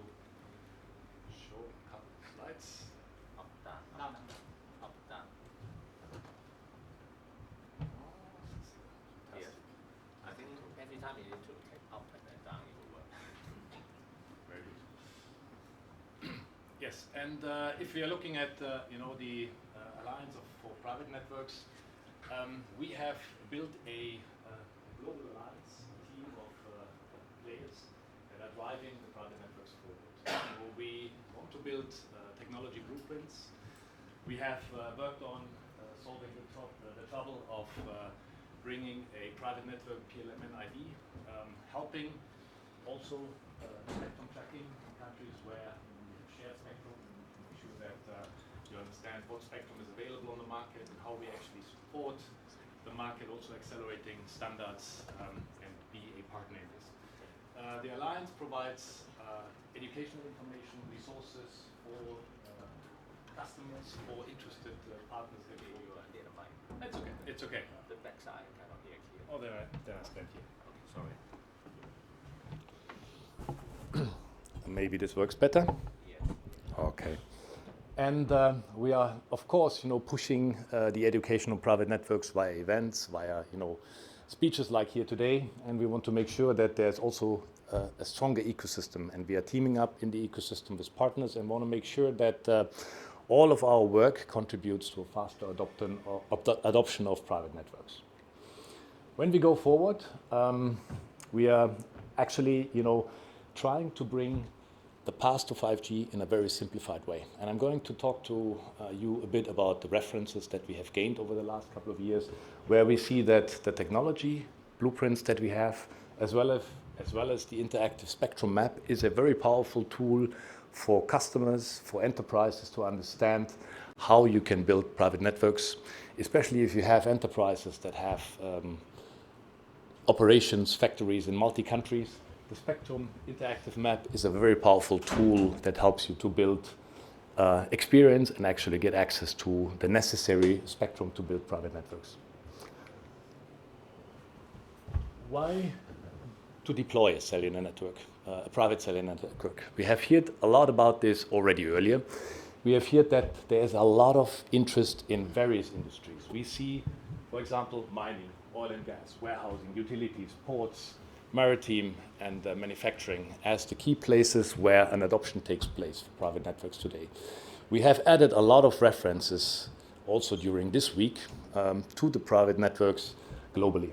show. A couple of slides. Up, down, up, down. Yes. I think every time you need to click up and then down, it will work. Very good. Yes, and if we are looking at the Alliance for Private Networks, we have built a global alliance, a team of players that are driving the private networks forward. So we want to build technology blueprints. We have worked on solving the trouble of bringing a private network PLMN ID, helping also spectrum tracking in countries where we have shared spectrum, and make sure that you understand what spectrum is available on the market and how we actually support the market, also accelerating standards and be a partner in this. The Alliance provides educational information, resources for customers, for interested partners. That's okay. It's okay. The backside cannot hear clear. Oh, then I stand here. Okay, sorry. Maybe this works better. Yeah. Okay. And we are, of course, pushing the educational private networks via events, via, speeches like here today. And we want to make sure that there's also a stronger ecosystem. And we are teaming up in the ecosystem with partners and want to make sure that all of our work contributes to a faster adoption of private networks. When we go forward, we are actually, trying to bring the path to 5G in a very simplified way. And I'm going to talk to you a bit about the references that we have gained over the last couple of years, where we see that the technology blueprints that we have, as well as the interactive spectrum map, is a very powerful tool for customers, for enterprises to understand how you can build private networks, especially if you have enterprises that have operations, factories in multi-countries. The Spectrum Interactive Map is a very powerful tool that helps you to build experience and actually get access to the necessary spectrum to build private networks. Why to deploy a cellular network, a private cellular network? We have heard a lot about this already earlier. We have heard that there's a lot of interest in various industries. We see, for example, mining, oil and gas, warehousing, utilities, ports, maritime and manufacturing as the key places where an adoption takes place for private networks today. We have added a lot of references also during this week to the private networks globally.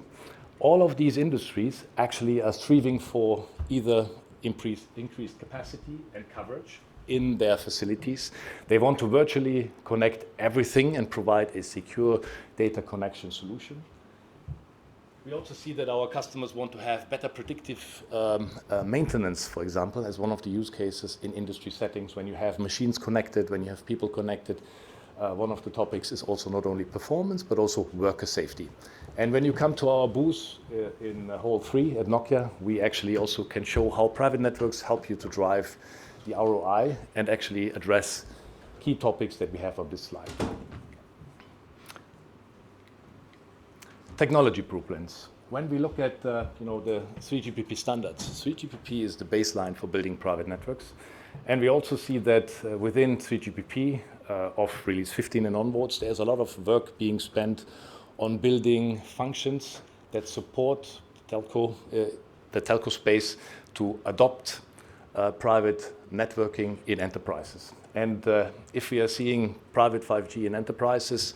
All of these industries actually are striving for either increased capacity and coverage in their facilities. They want to virtually connect everything and provide a secure data connection solution. We also see that our customers want to have better predictive maintenance, for example, as one of the use cases in industry settings. When you have machines connected, when you have people connected, one of the topics is also not only performance, but also worker safety. And when you come to our booth in Hall 3 at Nokia, we actually also can show how private networks help you to drive the ROI and actually address key topics that we have on this slide. Technology blueprints. When we look at the 3GPP standards, 3GPP is the baseline for building private networks. And we also see that within 3GPP of release 15 and onwards, there's a lot of work being spent on building functions that support the telco space to adopt private networking in enterprises. And if we are seeing private 5G in enterprises,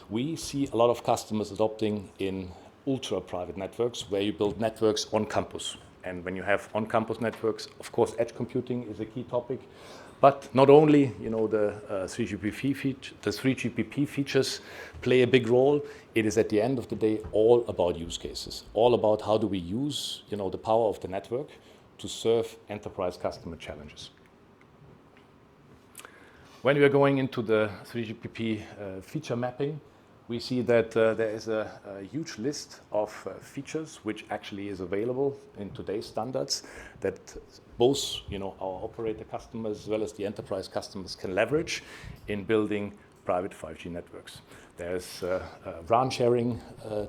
we see a lot of customers adopting in ultra-private networks where you build networks on campus. And when you have on-campus networks, of course, edge computing is a key topic. But not only, the 3GPP features play a big role. It is at the end of the day all about use cases, all about how do we use, the power of the network to serve enterprise customer challenges. When we are going into the 3GPP feature mapping, we see that there is a huge list of features which actually is available in today's standards that both our operator customers as well as the enterprise customers can leverage in building private 5G networks. There's RAN sharing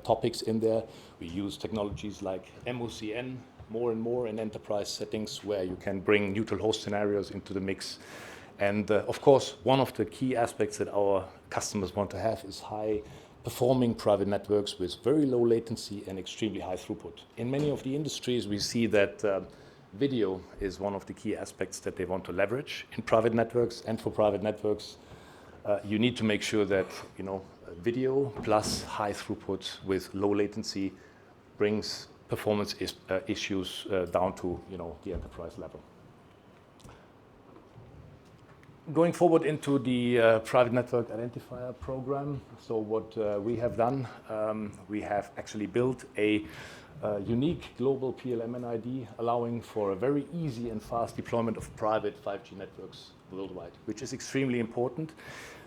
topics in there. We use technologies like MOCN more and more in enterprise settings where you can bring neutral host scenarios into the mix. And of course, one of the key aspects that our customers want to have is high performing private networks with very low latency and extremely high throughput. In many of the industries, we see that video is one of the key aspects that they want to leverage in private networks. And for private networks, you need to make sure that video plus high throughput with low latency brings performance issues down to the enterprise level. Going forward into the private network identifier program, so what we have done, we have actually built a unique global PLMN ID allowing for a very easy and fast deployment of private 5G networks worldwide, which is extremely important.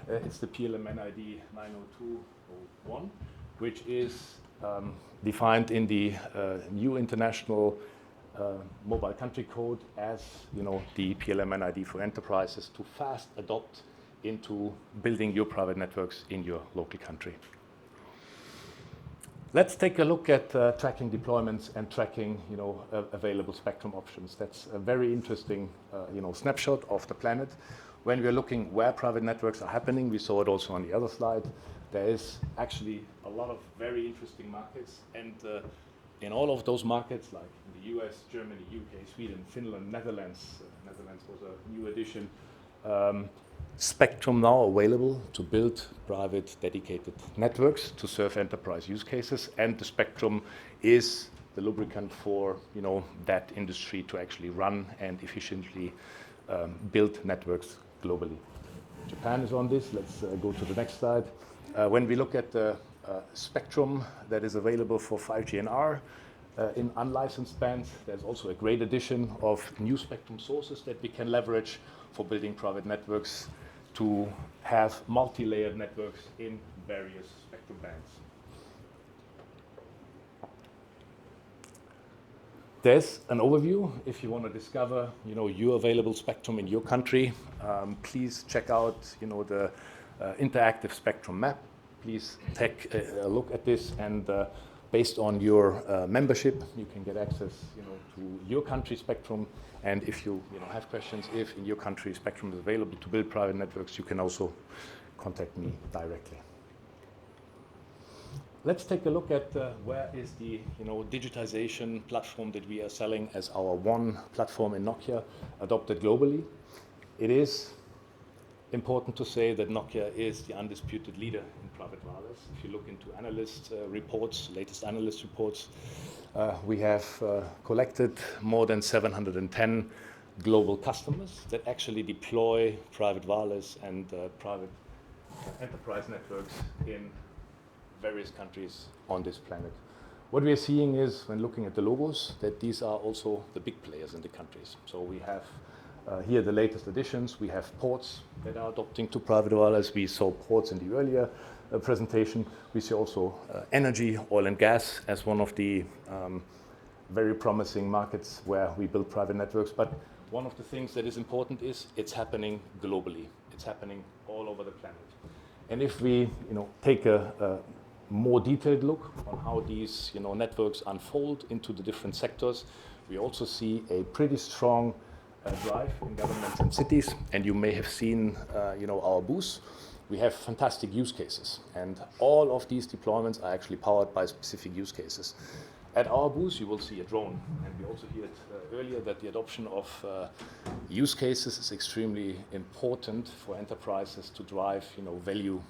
It's the PLMN ID 90201, which is defined in the new international mobile country code as the PLMN ID for enterprises to fast adopt into building your private networks in your local country. Let's take a look at tracking deployments and tracking available spectrum options. That's a very interesting snapshot of the planet. When we're looking where private networks are happening, we saw it also on the other slide. There is actually a lot of very interesting markets, and in all of those markets, like in the US, Germany, UK, Sweden, Finland, Netherlands, Netherlands was a new addition, spectrum now available to build private dedicated networks to serve enterprise use cases, and the spectrum is the lubricant for that industry to actually run and efficiently build networks globally. Japan is on this. Let's go to the next slide. When we look at the spectrum that is available for 5G and R in unlicensed bands, there's also a great addition of new spectrum sources that we can leverage for building private networks to have multi-layered networks in various spectrum bands. There's an overview. If you want to discover your available spectrum in your country, please check out the interactive spectrum map. Please take a look at this, and based on your membership, you can get access to your country spectrum. And if you have questions, if in your country spectrum is available to build private networks, you can also contact me directly. Let's take a look at where is the digitization platform that we are selling as our one platform in Nokia adopted globally. It is important to say that Nokia is the undisputed leader in private wireless. If you look into analyst reports, latest analyst reports, we have collected more than 710 global customers that actually deploy private wireless and private enterprise networks in various countries on this planet. What we are seeing is, when looking at the logos, that these are also the big players in the countries. So we have here the latest additions. We have ports that are adopting to private wireless. We saw ports in the earlier presentation. We see also energy, oil and gas as one of the very promising markets where we build private networks. But one of the things that is important is it's happening globally. It's happening all over the planet. And if we take a more detailed look on how these networks unfold into the different sectors, we also see a pretty strong drive in governments and cities. And you may have seen our booth. We have fantastic use cases, and all of these deployments are actually powered by specific use cases. At our booth, you will see a drone, and we also heard earlier that the adoption of use cases is extremely important for enterprises to drive value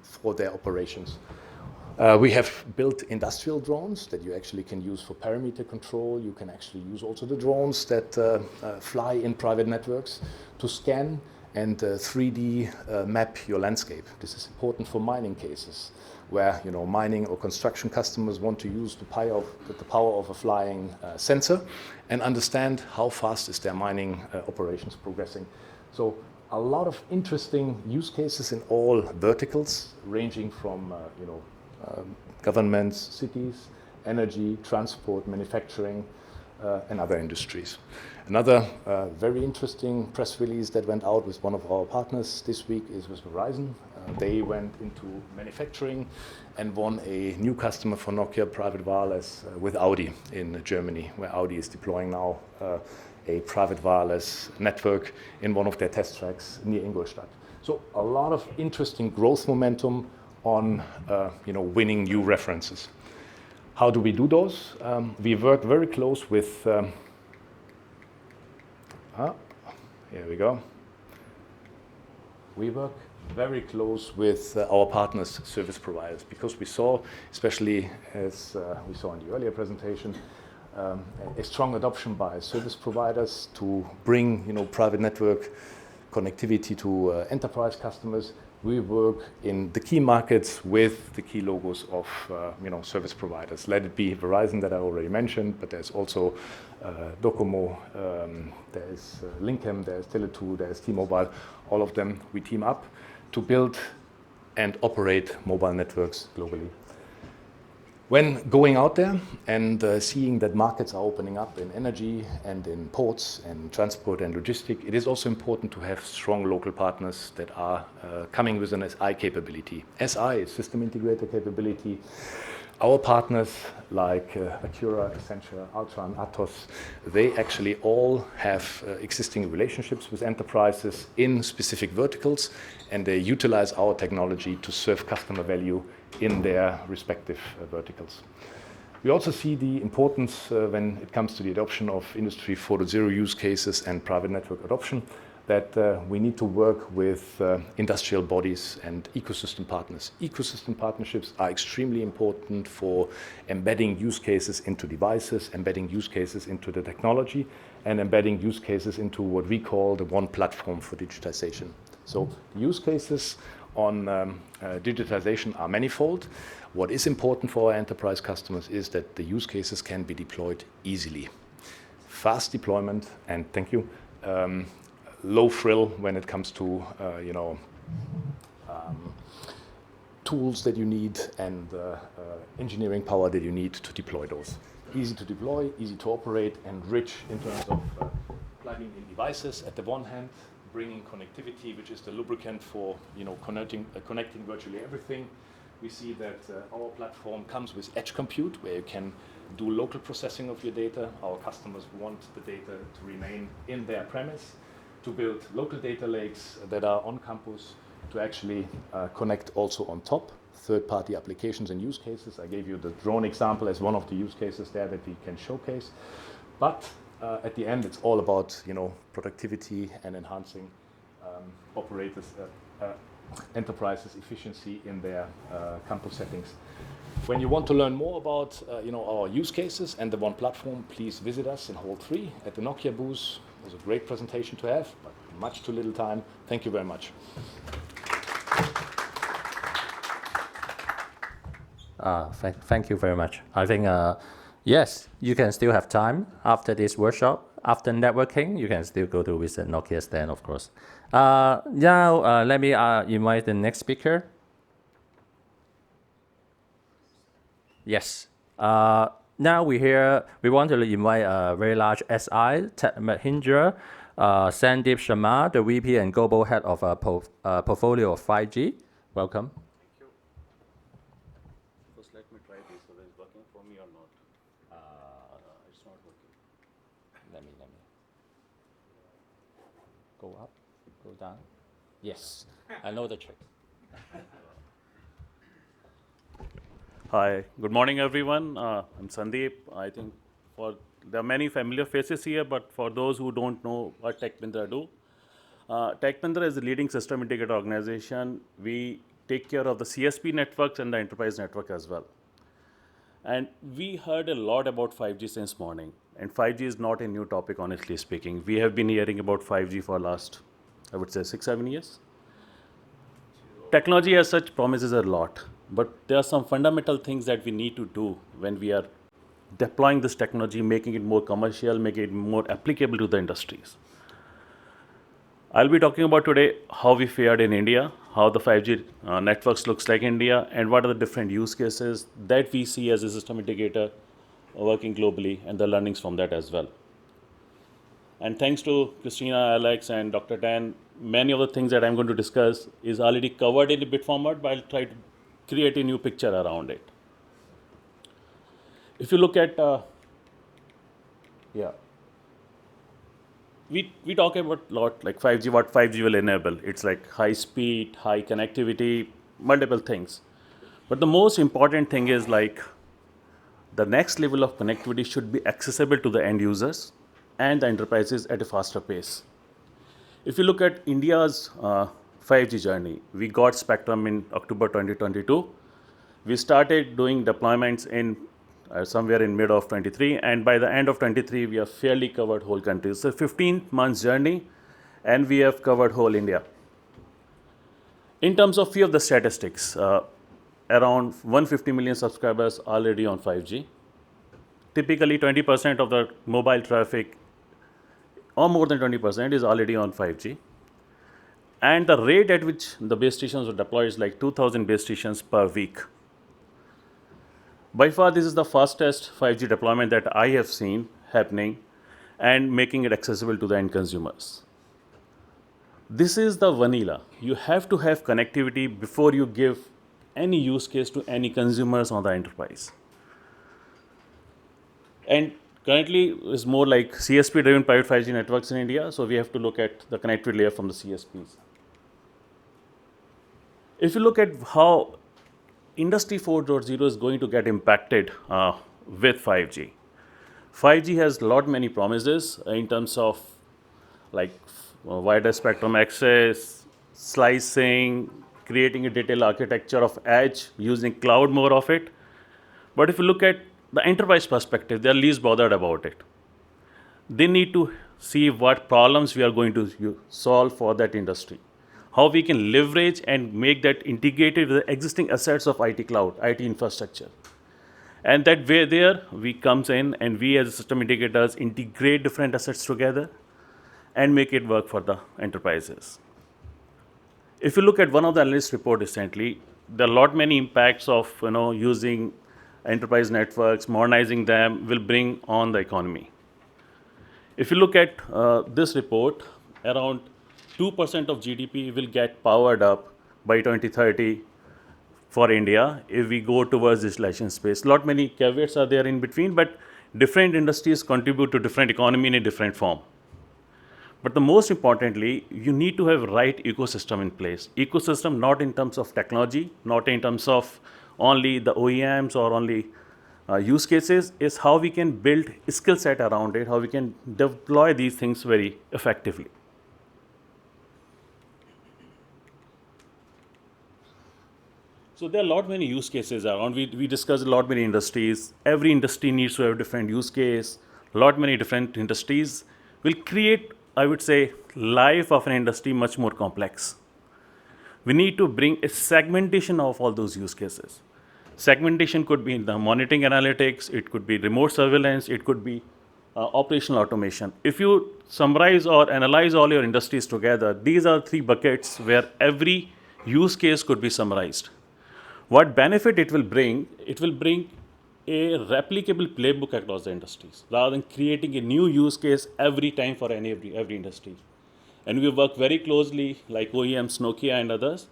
for their operations. We have built industrial drones that you actually can use for perimeter control. You can actually use also the drones that fly in private networks to scan and 3D map your landscape. This is important for mining cases, where mining or construction customers want to use the power of a flying sensor and understand how fast is their mining operations progressing. So a lot of interesting use cases in all verticals, ranging from governments, cities, energy, transport, manufacturing, and other industries. Another very interesting press release that went out with one of our partners this week is with Verizon. They went into manufacturing and won a new customer for Nokia Private Wireless with Audi in Germany, where Audi is deploying now a private wireless network in one of their test tracks near Ingolstadt. So a lot of interesting growth momentum on winning new references. How do we do those? We work very close with here we go. We work very close with our partners, service providers, because we saw, especially as we saw in the earlier presentation, a strong adoption by service providers to bring private network connectivity to enterprise customers. We work in the key markets with the key logos of service providers. Let it be Verizon that I already mentioned, but there's also Docomo, there's Linkem, there's Tele2, there's T-Mobile. All of them we team up to build and operate mobile networks globally. When going out there and seeing that markets are opening up in energy and in ports and transport and logistics, it is also important to have strong local partners that are coming with an SI capability. SI is system integrator capability. Our partners like Acura, Accenture, Altran, Atos, they actually all have existing relationships with enterprises in specific verticals, and they utilize our technology to serve customer value in their respective verticals. We also see the importance when it comes to the adoption of Industry 4.0 use cases and private network adoption, that we need to work with industrial bodies and ecosystem partners. Ecosystem partnerships are extremely important for embedding use cases into devices, embedding use cases into the technology, and embedding use cases into what we call the one platform for digitization. So use cases on digitization are manifold. What is important for our enterprise customers is that the use cases can be deployed easily. Fast deployment, and thank you, low frill when it comes to tools that you need and engineering power that you need to deploy those. Easy to deploy, easy to operate, and rich in terms of plugging in devices at the one hand, bringing connectivity, which is the lubricant for connecting virtually everything. We see that our platform comes with edge compute, where you can do local processing of your data. Our customers want the data to remain in their premise, to build local data lakes that are on campus, to actually connect also on top third-party applications and use cases. I gave you the drone example as one of the use cases there that we can showcase. But at the end, it's all about productivity and enhancing operators, enterprises' efficiency in their campus settings. When you want to learn more about our use cases and the one platform, please visit us in Hall 3 at the Nokia booth. It was a great presentation to have, but much too little time. Thank you very much. Thank you very much. I think, yes, you can still have time after this workshop. After networking, you can still go to visit Nokia stand, of course. Now, let me invite the next speaker. Yes. Now we want to invite a very large SI, Tech Mahindra, Sandeep Sharma, the VP and Global Head of a portfolio of 5G. Welcome. First, let me try this, whether it's working for me or not. It's not working. Let me go up, go down. Yes, I know the trick. Hi, good morning, everyone. I'm Sandeep. I think there are many familiar faces here, but for those who don't know what Tech Mahindra do, Tech Mahindra is the leading system integrator organization. We take care of the CSP networks and the enterprise network as well. And we heard a lot about 5G since morning. And 5G is not a new topic, honestly speaking. We have been hearing about 5G for last, I would say, 6-7 years. Technology as such promises a lot, but there are some fundamental things that we need to do when we are deploying this technology, making it more commercial, making it more applicable to the industries. I'll be talking about today how we fared in India, how the 5G networks looks like in India, and what are the different use cases that we see as a system integrator working globally, and the learnings from that as well. And thanks to Christina, Alex, and Dr. Tan, many of the things that I'm going to discuss is already covered in a bit format, but I'll try to create a new picture around it. If you look at, we talk about a lot like 5G, what 5G will enable. It's like high speed, high connectivity, multiple things. But the most important thing is like the next level of connectivity should be accessible to the end users and the enterprises at a faster pace. If you look at India's 5G journey, we got spectrum in October 2022. We started doing deployments in somewhere in mid of 23, and by the end of 23, we have fairly covered whole country. It's a 15 months journey, and we have covered whole India. In terms of few of the statistics, around 150 million subscribers already on 5G. Typically 20% of the mobile traffic, or more than 20%, is already on 5G. And the rate at which the base stations were deployed is like 2,000 base stations per week. By far, this is the fastest 5G deployment that I have seen happening and making it accessible to the end consumers. This is the vanilla. You have to have connectivity before you give any use case to any consumers on the enterprise. And currently, it's more like CSP-driven private 5G networks in India, so we have to look at the connectivity layer from the CSPs. If you look at how Industry 4.0 is going to get impacted with 5G. 5G has many promises in terms of like wider spectrum access, slicing, creating a detailed architecture of edge, using cloud more of it. But if you look at the enterprise perspective, they're least bothered about it. They need to see what problems we are going to solve for that industry. How we can leverage and make that integrated with the existing assets of IT cloud, IT infrastructure. And that way there, we comes in and we as system integrators integrate different assets together and make it work for the enterprises. If you look at one of the analyst report recently, there are many impacts of using enterprise networks, modernizing them will bring on the economy. If you look at this report, around 2% of GDP will get powered up by 2030 for India if we go towards digitalization space. Many caveats are there in between, but different industries contribute to different economy in a different form. But the most importantly, you need to have right ecosystem in place. Ecosystem not in terms of technology, not in terms of only the OEMs or only use cases, is how we can build a skill set around it, how we can deploy these things very effectively. So there are many use cases around. We discussed many industries. Every industry needs to have a different use case. Many different industries will create, I would say, life of an industry much more complex. We need to bring a segmentation of all those use cases. Segmentation could be in the monitoring analytics, it could be remote surveillance, it could be operational automation. If you summarize or analyze all your industries together, these are three buckets where every use case could be summarized. What benefit it will bring? It will bring a replicable playbook across the industries rather than creating a new use case every time for every industry. And we work very closely, like OEMs, Nokia, and others,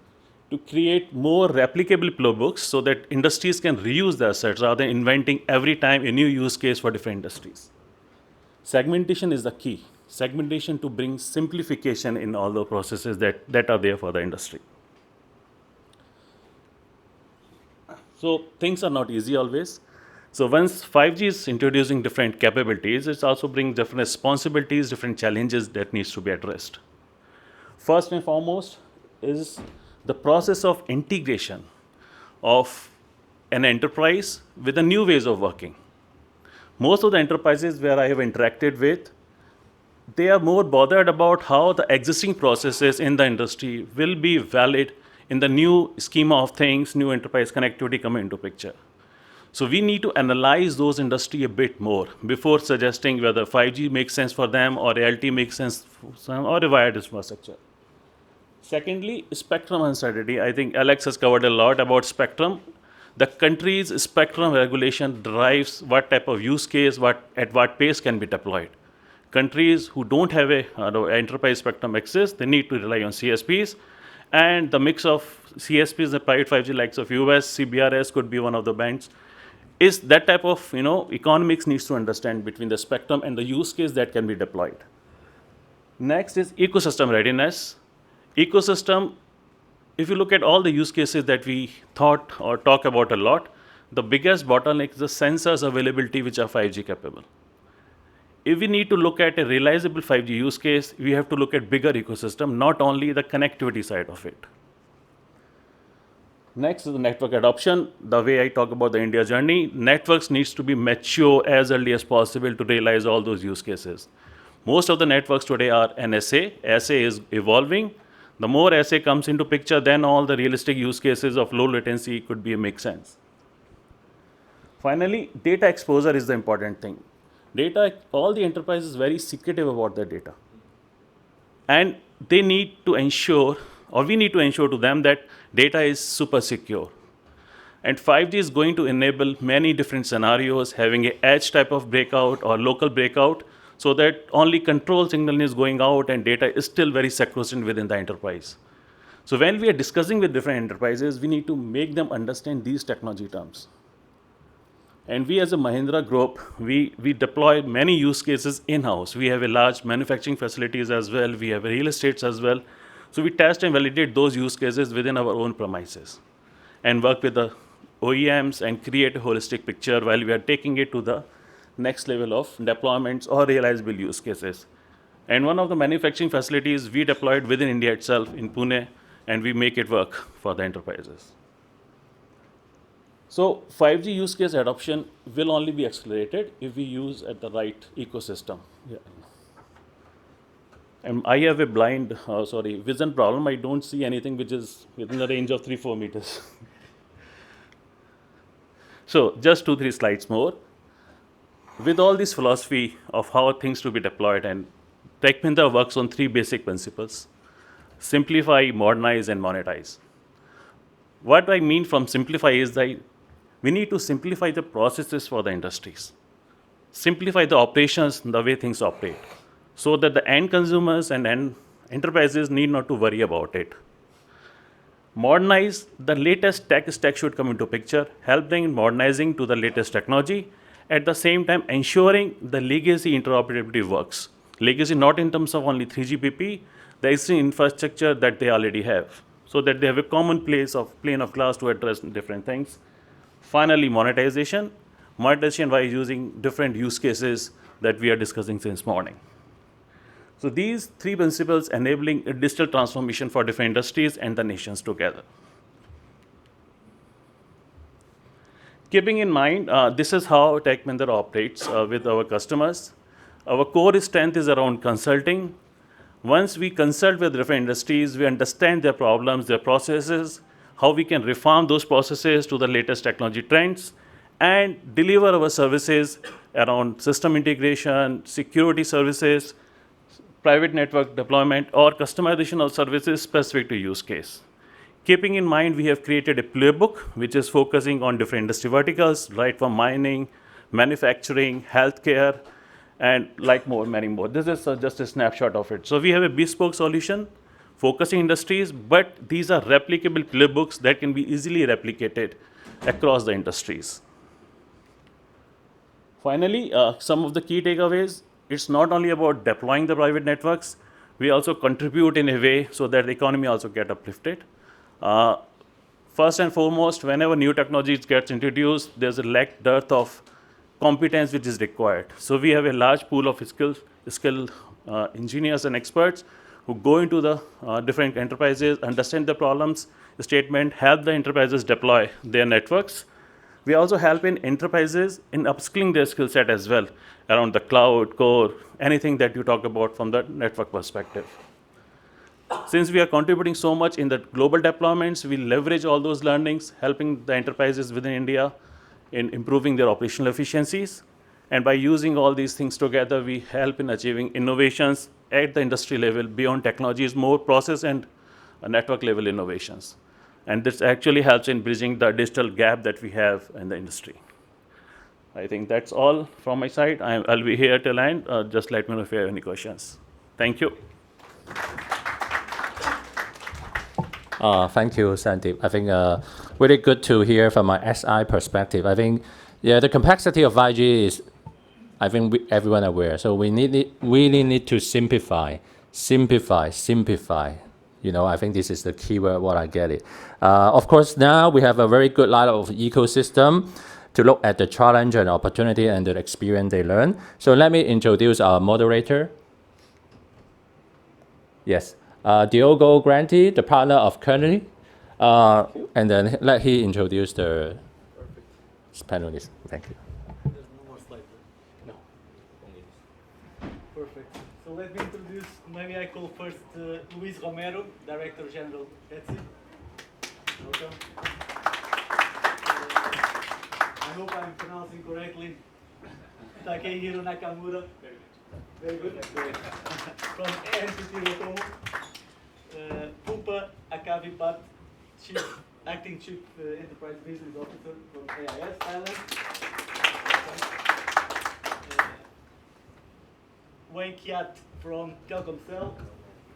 to create more replicable playbooks so that industries can reuse the assets rather than inventing every time a new use case for different industries. Segmentation is the key. Segmentation to bring simplification in all the processes that are there for the industry. So things are not easy always. So once 5G is introducing different capabilities, it also brings different responsibilities, different challenges that needs to be addressed. First and foremost is the process of integration of an enterprise with the new ways of working. Most of the enterprises where I have interacted with, they are more bothered about how the existing processes in the industry will be valid in the new schema of things, new enterprise connectivity coming into picture. So we need to analyze those industry a bit more before suggesting whether 5G makes sense for them or LTE makes sense for some or a wired infrastructure. Secondly, spectrum uncertainty. I think Alex has covered a lot about spectrum. The country's spectrum regulation drives what type of use case, at what pace can be deployed. Countries who don't have a enterprise spectrum access, they need to rely on CSPs. And the mix of CSPs and private 5G likes of US, CBRS could be one of the bands. Is that type of economics needs to understand between the spectrum and the use case that can be deployed. Next is ecosystem readiness. Ecosystem, if you look at all the use cases that we thought or talk about a lot, the biggest bottleneck is the sensors availability which are 5G capable. If we need to look at a realizable 5G use case, we have to look at bigger ecosystem, not only the connectivity side of it. Next is the network adoption. The way I talk about the India journey, networks needs to be mature as early as possible to realize all those use cases. Most of the networks today are NSA. SA is evolving. The more SA comes into picture, then all the realistic use cases of low latency could make sense. Finally, data exposure is the important thing. Data, all the enterprises is very secretive about their data. And they need to ensure, or we need to ensure to them that data is super secure. And 5G is going to enable many different scenarios, having an edge type of breakout or local breakout, so that only control signal is going out and data is still very sacrosanct within the enterprise. So when we are discussing with different enterprises, we need to make them understand these technology terms. And we as a Mahindra group, we deploy many use cases in-house. We have a large manufacturing facilities as well. We have real estates as well. So we test and validate those use cases within our own premises and work with the OEMs and create a holistic picture while we are taking it to the next level of deployments or realizable use cases. And one of the manufacturing facilities we deployed within India itself in Pune, and we make it work for the enterprises. So 5G use case adoption will only be accelerated if we use at the right ecosystem. Yeah. And I have a vision problem. I don't see anything which is within the range of 3-4 meters. So just 2-3 slides more. With all this philosophy of how things to be deployed, and Tech Mahindra works on 3 basic principles: simplify, modernize, and monetize. What I mean from simplify is that we need to simplify the processes for the industries, simplify the operations, the way things operate, so that the end consumers and end enterprises need not to worry about it. Modernize, the latest tech stack should come into picture, help them in modernizing to the latest technology, at the same time ensuring the legacy interoperability works. Legacy not in terms of only 3GPP, the existing infrastructure that they already have, so that they have a common plane of glass to address different things. Finally, monetization by using different use cases that we are discussing since morning. So these 3 principles enabling a digital transformation for different industries and the nations together. Keeping in mind, this is how Tech Mahindra operates with our customers. Our core strength is around consulting. Once we consult with different industries, we understand their problems, their processes. how we can reform those processes to the latest technology trends, and deliver our services around system integration, security services, private network deployment, or customization of services specific to use case. Keeping in mind, we have created a playbook which is focusing on different industry verticals, right from mining, manufacturing, healthcare, and many more. This is just a snapshot of it. So we have a bespoke solution focusing industries, but these are replicable playbooks that can be easily replicated across the industries. Finally, some of the key takeaways: it's not only about deploying the private networks, we also contribute in a way so that the economy also get uplifted. First and foremost, whenever new technologies gets introduced, there's a dearth of competence which is required. So we have a large pool of skilled engineers and experts who go into the different enterprises, understand the problems statement, help the enterprises deploy their networks. We also help in enterprises in upskilling their skill set as well around the cloud, core, anything that you talk about from the network perspective. Since we are contributing so much in the global deployments, we leverage all those learnings, helping the enterprises within India in improving their operational efficiencies. And by using all these things together, we help in achieving innovations at the industry level beyond technologies, more process and network level innovations. And this actually helps in bridging the digital gap that we have in the industry. I think that's all from my side. I'll be here till end. Just let me know if you have any questions. Thank you. Thank you, Sandeep. I think really good to hear from my SI perspective. I think, yeah, the complexity of 5G is, I think everyone aware. So we really need to simplify. You know, I think this is the key word, what I get it. Of course, now we have a very good line of ecosystem to look at the challenge and opportunity and the experience they learn. So let me introduce our moderator. Yes, Diogo Granti, the partner of Kearney. And then let he introduce the panelists. Thank you. There's no more slides, right? No. Perfect. So let me introduce, maybe I call first Luis Romero, Director General ETSI. Welcome. I hope I'm pronouncing correctly. Takehiro Nakamura. Very good. Great. From NTT Docomo. Pupa Akavipat, Acting Chief Enterprise Business Officer from AIS Thailand. Wayne Kiat from Telkomsel,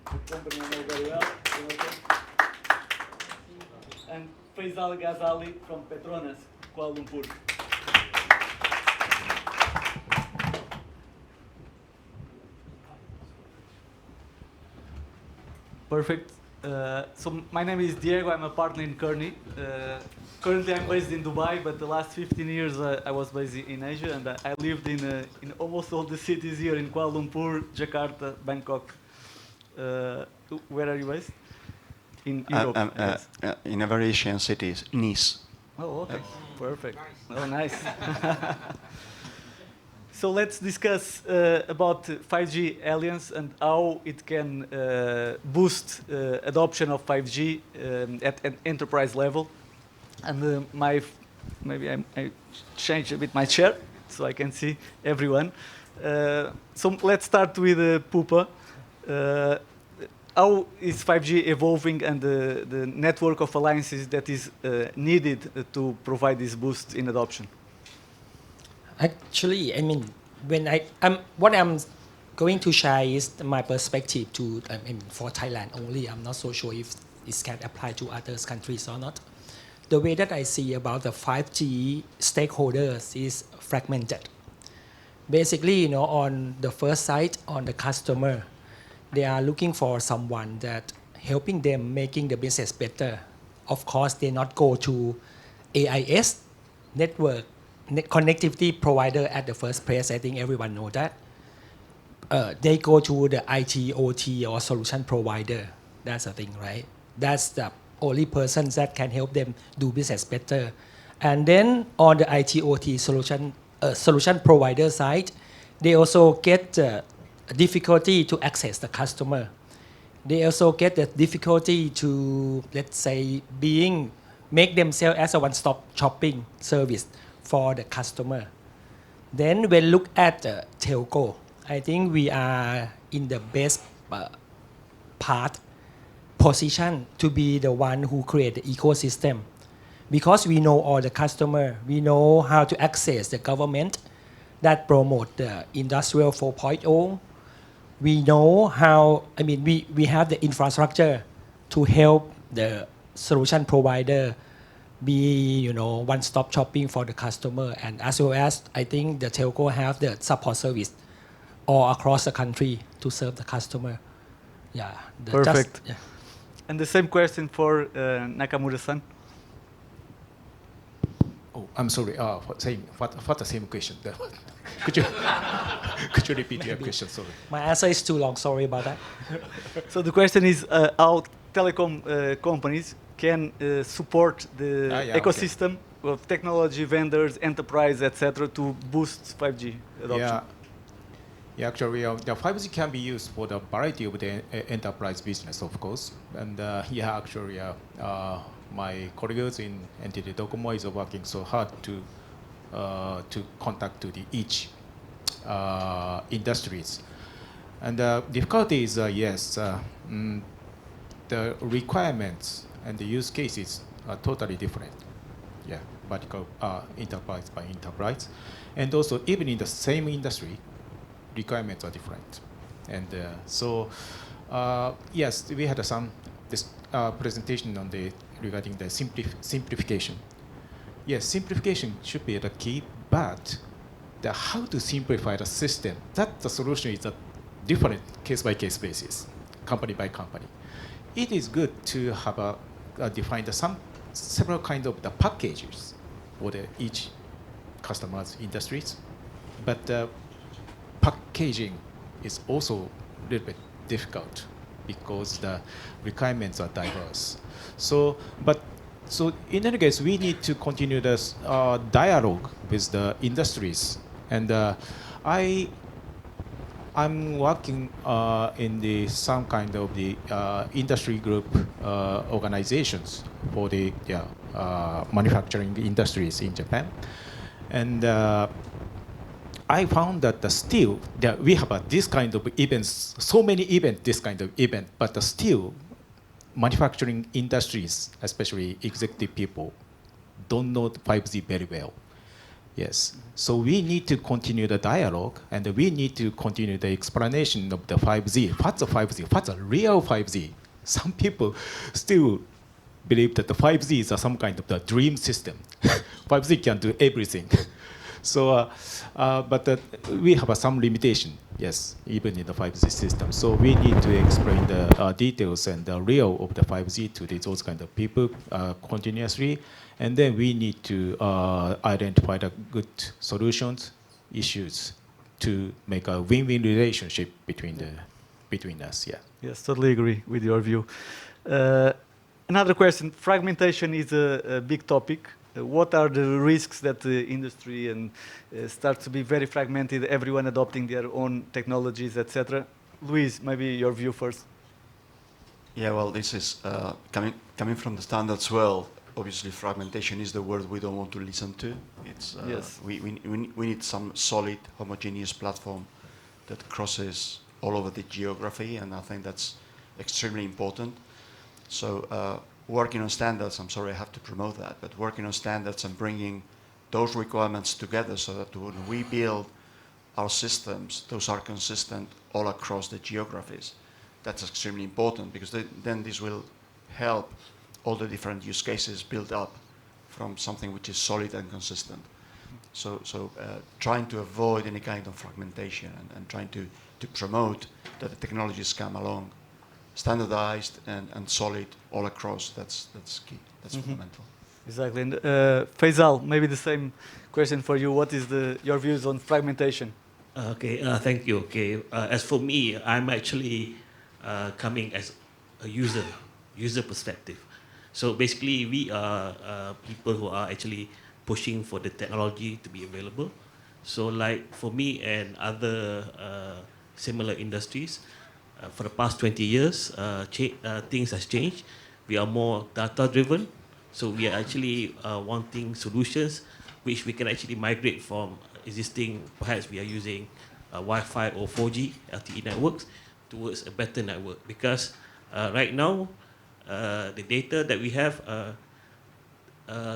a company I know very well. And Faisal Ghazali from Petronas, Kuala Lumpur. Perfect. So my name is Diego. I'm a partner in Kearney. Currently, I'm based in Dubai, but the last 15 years I was based in Asia, and I lived in almost all the cities here in Kuala Lumpur, Jakarta, Bangkok. Where are you based? In Europe. Yes. In a very Asian city, Nice. Oh, okay. Perfect. Oh, nice. So let's discuss about 5G Alliance and how it can boost adoption of 5G at an enterprise level. And maybe I change a bit my chair so I can see everyone. So let's start with Pupa. How is 5G evolving and the network of alliances that is needed to provide this boost in adoption? Actually, I mean, what I'm going to share is my perspective for Thailand only. I'm not so sure if this can apply to other countries or not. The way that I see about the 5G stakeholders is fragmented. Basically, on the first side, on the customer, they are looking for someone that helping them making the business better. Of course, they not go to AIS network connectivity provider at the first place. I think everyone know that. They go to the IT, OT or solution provider. That's the thing, right? That's the only person that can help them do business better. And then on the IT, OT solution provider side, they also get difficulty to access the customer. they also get the difficulty to, let's say, make themselves as a one-stop shopping service for the customer. Then when look at telco, I think we are in the best part position to be the one who create the ecosystem, because we know all the customer, we know how to access the government that promote the industrial 4.0. We know how, I mean, we have the infrastructure to help the solution provider be, one-stop shopping for the customer, and as well as I think the telco have the support service all across the country to serve the customer. Yeah. Perfect. Yeah. And the same question for Nakamura-san. Oh, I'm sorry. For saying what the same question? Could you repeat your question? Sorry. My answer is too long. Sorry about that. So the question is how telecom companies can support the ecosystem of technology vendors, enterprise, etc., to boost 5G adoption. Yeah, actually, the 5G can be used for the variety of the enterprise business, of course. And actually, my colleagues in NTT Docomo is working so hard to contact to each industries. And the difficulty is, the requirements and the use cases are totally different. Yeah, vertical enterprise by enterprise. And also, even in the same industry, requirements are different. And yes, we had some presentation on regarding the simplification. Yes, simplification should be the key, but how to simplify the system, that the solution is a different case-by-case basis, company by company. It is good to have defined several kinds of the packages for each customer's industries, but packaging is also a little bit difficult because the requirements are diverse. So in any case, we need to continue this dialogue with the industries. And I'm working in some kind of the industry group organizations for the manufacturing industries in Japan. And I found that still we have this kind of events, so many events, this kind of event, but still manufacturing industries, especially executive people, don't know 5G very well. Yes, so we need to continue the dialogue, and we need to continue the explanation of the 5G. What's a 5G? What's a real 5G? Some people still believe that the 5G is some kind of the dream system. 5G can do everything. So, but we have some limitation, yes, even in the 5G system. So we need to explain the details and the real of the 5G to those kind of people continuously. And then we need to identify the good solutions, issues, to make a win-win relationship between us. Yeah. Yes, totally agree with your view. Another question: fragmentation is a big topic. What are the risks that the industry starts to be very fragmented, everyone adopting their own technologies, etc.? Luis, maybe your view first. Yeah, well, this is coming from the standards world. Obviously, fragmentation is the word we don't want to listen to. It's yes. We need some solid, homogeneous platform that crosses all over the geography, and I think that's extremely important. So working on standards, I'm sorry I have to promote that, but working on standards and bringing those requirements together so that when we build our systems, those are consistent all across the geographies. That's extremely important, because then this will help all the different use cases build up from something which is solid and consistent. So trying to avoid any kind of fragmentation and trying to promote that the technologies come along standardized and solid all across, that's key, that's fundamental. Exactly. And Faisal, maybe the same question for you. What is your views on fragmentation? Okay, thank you. Okay, as for me, I'm actually coming as a user perspective. So basically, we are people who are actually pushing for the technology to be available. So like for me and other similar industries, for the past 20 years, things has changed. We are more data-driven, so we are actually wanting solutions which we can actually migrate from existing, perhaps we are using Wi-Fi or 4G LTE networks towards a better network. Because right now, the data that we have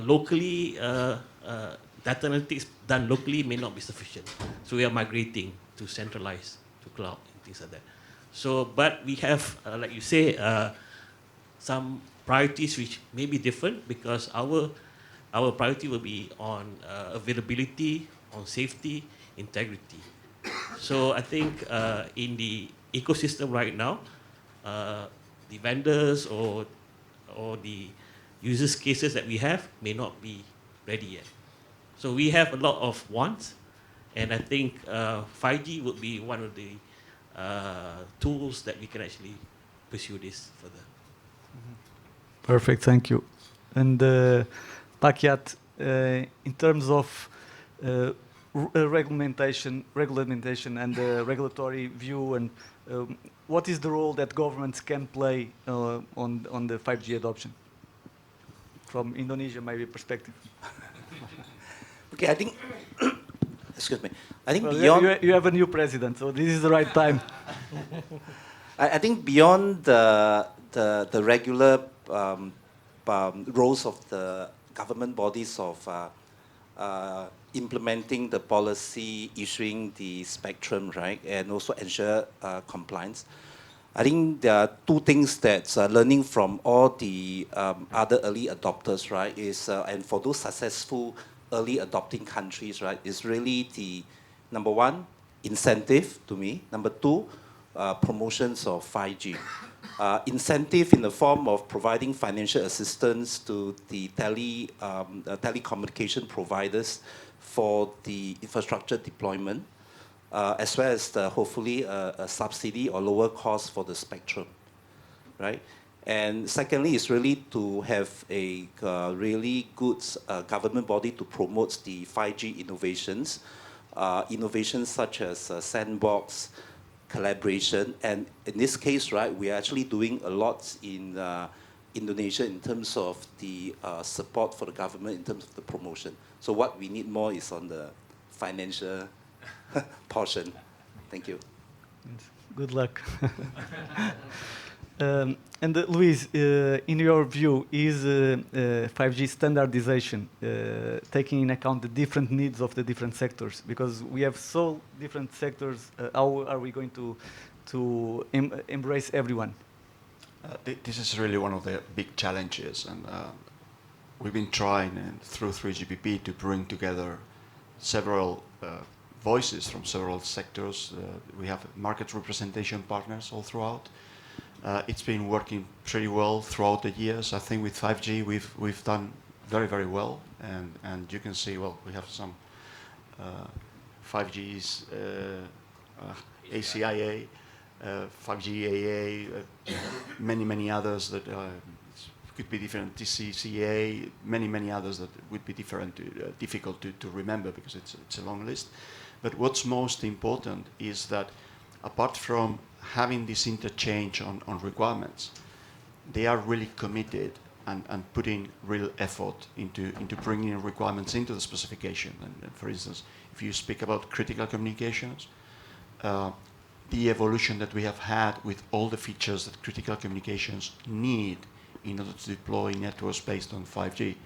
locally, data analytics done locally may not be sufficient. So we are migrating to centralized, to cloud, and things like that. So, but we have, like you say, some priorities which may be different because our priority will be on availability, on safety, integrity. So I think in the ecosystem right now, the vendors or the users cases that we have may not be ready yet. So we have a lot of wants, and I think 5G would be one of the tools that we can actually pursue this further. Perfect, thank you. And Pakyat, in terms of regulation and regulatory view, and what is the role that governments can play on the 5G adoption from Indonesia, maybe perspective? Okay, I think. Excuse me. I think Well, beyond. you have a new president, so this is the right time. I think beyond the regular roles of the government bodies of implementing the policy, issuing the spectrum, right, and also ensure compliance. I think there are two things that learning from all the other early adopters, right, is and for those successful early adopting countries, right, is really the number one, incentive to me. Number two, promotions of 5G. Incentive in the form of providing financial assistance to the telecommunication providers for the infrastructure deployment, as well as hopefully a subsidy or lower cost for the spectrum, right? And secondly, is really to have a really good government body to promote the 5G innovations, innovations such as sandbox, collaboration, and in this case, right, we are actually doing a lot in Indonesia in terms of the support for the government in terms of the promotion. So what we need more is on the financial portion. Thank you. Good luck. And Luis, in your view, is 5G standardization taking in account the different needs of the different sectors? Because we have so different sectors, how are we going to embrace everyone? This is really one of the big challenges, and we've been trying through 3GPP to bring together several voices from several sectors. We have market representation partners all throughout. It's been working pretty well throughout the years. I think with 5G we've done very, very well, and you can see, well, we have some 5G's ACIA, 5G AA, many others that could be different, TCCA, many others that would be different, difficult to remember because it's a long list. But what's most important is that apart from having this interchange on requirements, they are really committed and putting real effort into bringing requirements into the specification. And for instance, if you speak about critical communications, the evolution that we have had with all the features that critical communications need in order to deploy networks based on 5G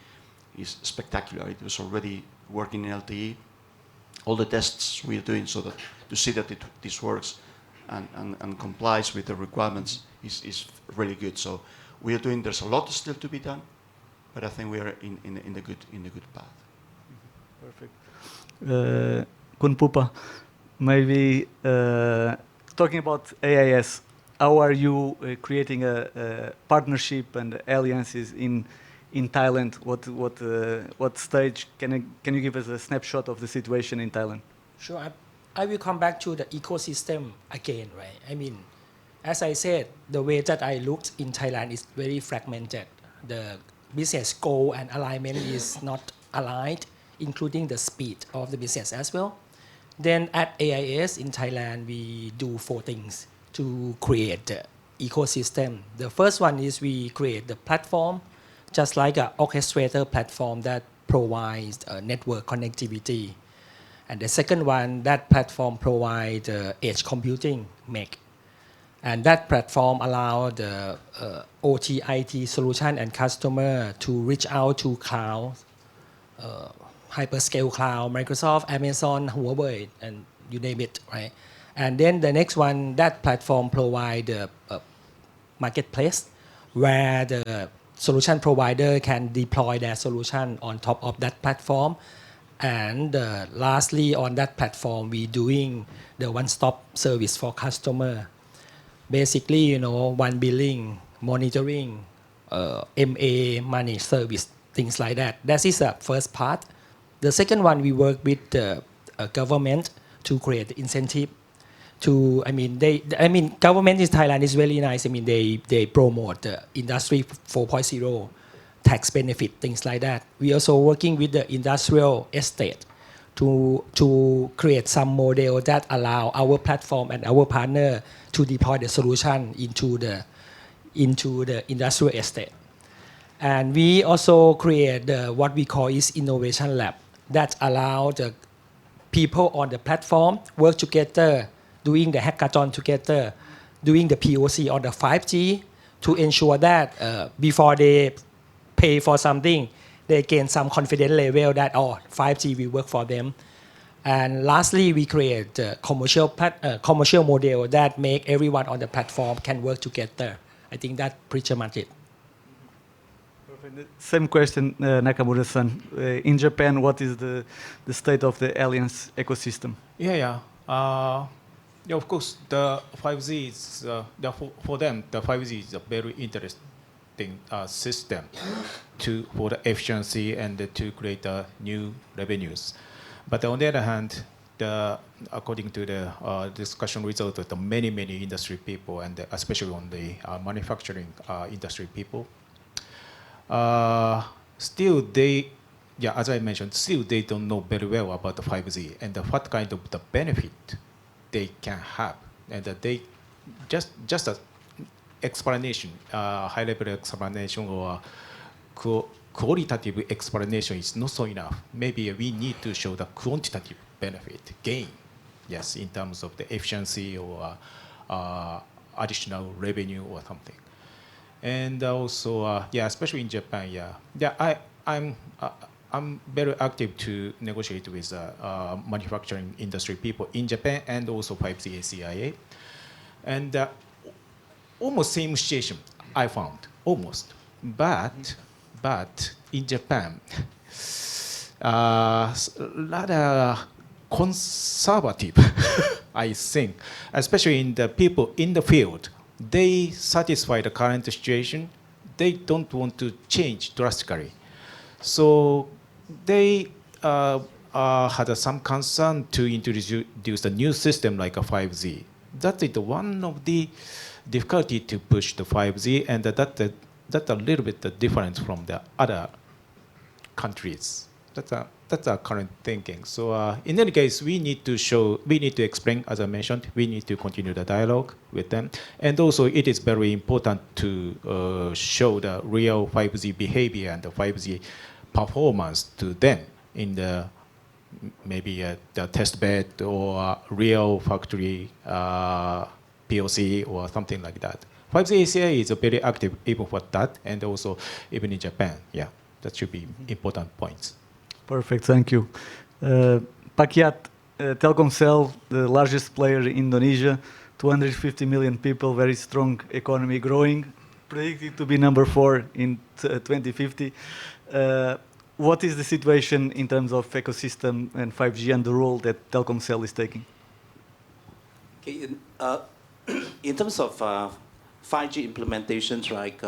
is spectacular. It was already working in LTE. All the tests we are doing so that to see that this works and complies with the requirements is really good. So we are doing. There's a lot still to be done, but I think we are in the good path. Perfect. Kun Pupa, maybe talking about AIS, how are you creating a partnership and alliances in Thailand? What stage can you give us a snapshot of the situation in Thailand? Sure. I will come back to the ecosystem again, right? I mean, as I said, the way that I looked in Thailand is very fragmented. The business goal and alignment is not aligned, including the speed of the business as well. Then at AIS in Thailand, we do 4 things to create the ecosystem. The first one is we create the platform, just like an orchestrator platform that provides network connectivity. And the second one, that platform provides edge computing, MEC. And that platform allows the OT, IT solution and customer to reach out to cloud, hyperscale cloud, Microsoft, Amazon, Huawei, and you name it, right? And then the next one, that platform provides a marketplace where the solution provider can deploy their solution on top of that platform. And lastly, on that platform, we doing the one-stop service for customer. Basically, one billing, monitoring, MA, managed service, things like that. That is the first part. The second one, we work with the government to create incentive. Government in Thailand is really nice. They promote the industry 4.0, tax benefit, things like that. We also working with the industrial estate to create some model that allow our platform and our partner to deploy the solution into the industrial estate. And we also create what we call is innovation lab that allow the people on the platform work together, doing the hackathon together, doing the POC on the 5G to ensure that before they pay for something, they gain some confidence level that 5G will work for them. And lastly, we create a commercial model that make everyone on the platform can work together. I think that's pretty much it. Perfect. Same question, Nakamura-san. In Japan, what is the state of the Alliance ecosystem? Yeah, of course, the 5G is, for them, the 5G is a very interesting system for the efficiency and to create new revenues. But on the other hand, according to the discussion result of the many industry people, and especially on the manufacturing industry people, still they, as I mentioned, still they don't know very well about the 5G and what kind of the benefit they can have, and they just a explanation, high-level explanation or qualitative explanation is not so enough. Maybe we need to show the quantitative benefit gain, yes, in terms of the efficiency or additional revenue or something. And also, especially in Japan, I'm very active to negotiate with manufacturing industry people in Japan and also 5G ACIA. And almost same situation I found, almost. But in Japan, rather conservative, I think, especially in the people in the field. They satisfy the current situation. They don't want to change drastically. So they had some concern to introduce a new system like a 5G. That is one of the difficulty to push the 5G, and that's a little bit different from the other countries. That's our current thinking. So in any case, we need to explain, as I mentioned, we need to continue the dialogue with them. And also it is very important to show the real 5G behavior and the 5G performance to them in the maybe the test bed or real factory POC or something like that. 5G ACA is very active even for that, and also even in Japan. Yeah, that should be important points. Perfect, thank you. Pakiat, Telkomsel, the largest player in Indonesia, 250 million people, very strong economy growing, predicted to be number 4 in 2050. What is the situation in terms of ecosystem and 5G and the role that Telkomsel is taking? Okay, in terms of 5G implementations, right?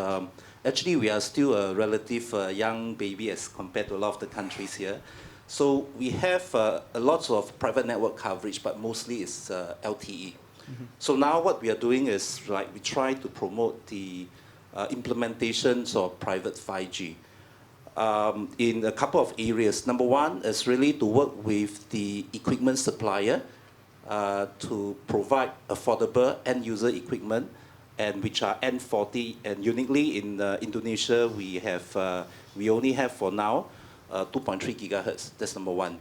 Actually, we are still a relative young baby as compared to a lot of the countries here. So we have a lot of private network coverage, but mostly it's LTE. So now what we are doing is we try to promote the implementations of private 5G in a couple of areas. Number one is really to work with the equipment supplier to provide affordable end-user equipment, and which are N40. And uniquely in Indonesia, we only have for now 2.3 gigahertz. That's number one.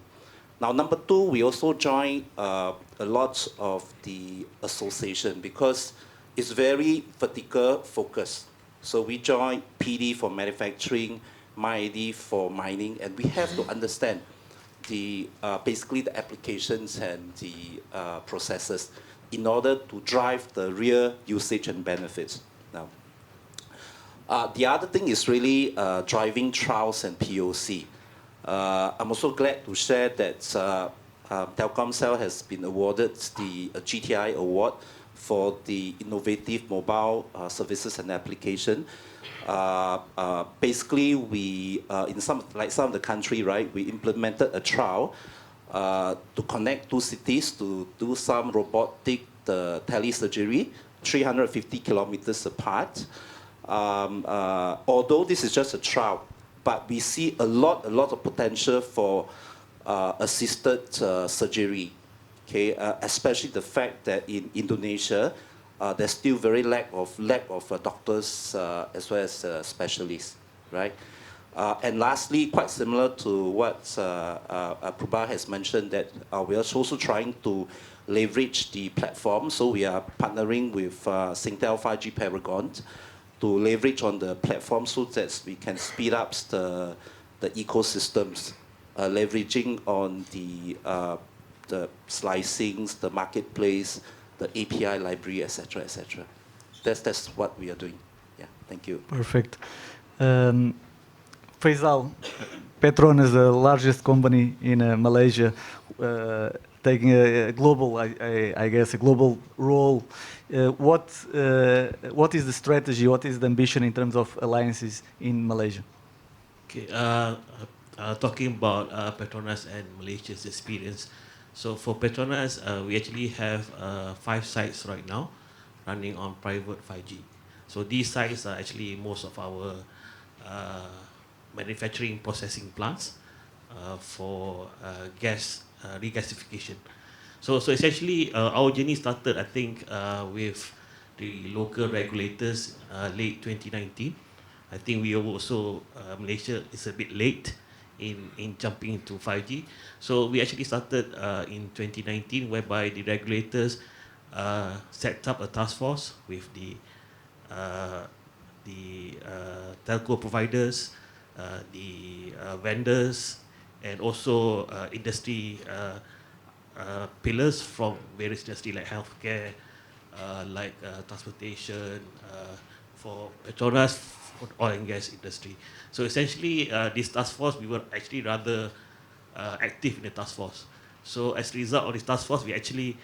Now, number two, we also join a lot of the association because it's very vertical focused. So we join PD for manufacturing, MyID for mining, and we have to understand the basically the applications and the processes in order to drive the real usage and benefits. Now, the other thing is really driving trials and POC. I'm also glad to share that Telkomsel has been awarded the GTI award for the innovative mobile services and application. Basically, we in some of the country, right, we implemented a trial to connect two cities to do some robotic telesurgery, 350 kilometers apart. Although this is just a trial, but we see a lot of potential for assisted surgery. Okay, especially the fact that in Indonesia, there's still very lack of doctors as well as specialists, right? And lastly, quite similar to what Prabha has mentioned, that we are also trying to leverage the platform. So we are partnering with Singtel 5G Paragon to leverage on the platform so that we can speed up the ecosystems, leveraging on the slicings, the marketplace, the API library, etc., etc. That's what we are doing. Yeah, thank you. Perfect. Faisal, Petron is the largest company in Malaysia, taking a global, I guess, a global role. What is the strategy? What is the ambition in terms of alliances in Malaysia? Okay, talking about Petronas and Malaysia's experience. So for Petronas, we actually have 5 sites right now running on private 5G. So these sites are actually most of our manufacturing processing plants for gas regasification. So essentially, our journey started, I think, with the local regulators late 2019. I think we also, Malaysia is a bit late in jumping into 5G. So we actually started in 2019, whereby the regulators set up a task force with the telco providers, the vendors, and also industry pillars from various industry like healthcare, like transportation, for Petronas, for oil and gas industry. So essentially, this task force, we were actually rather active in the task force. So as a result of this task force, we actually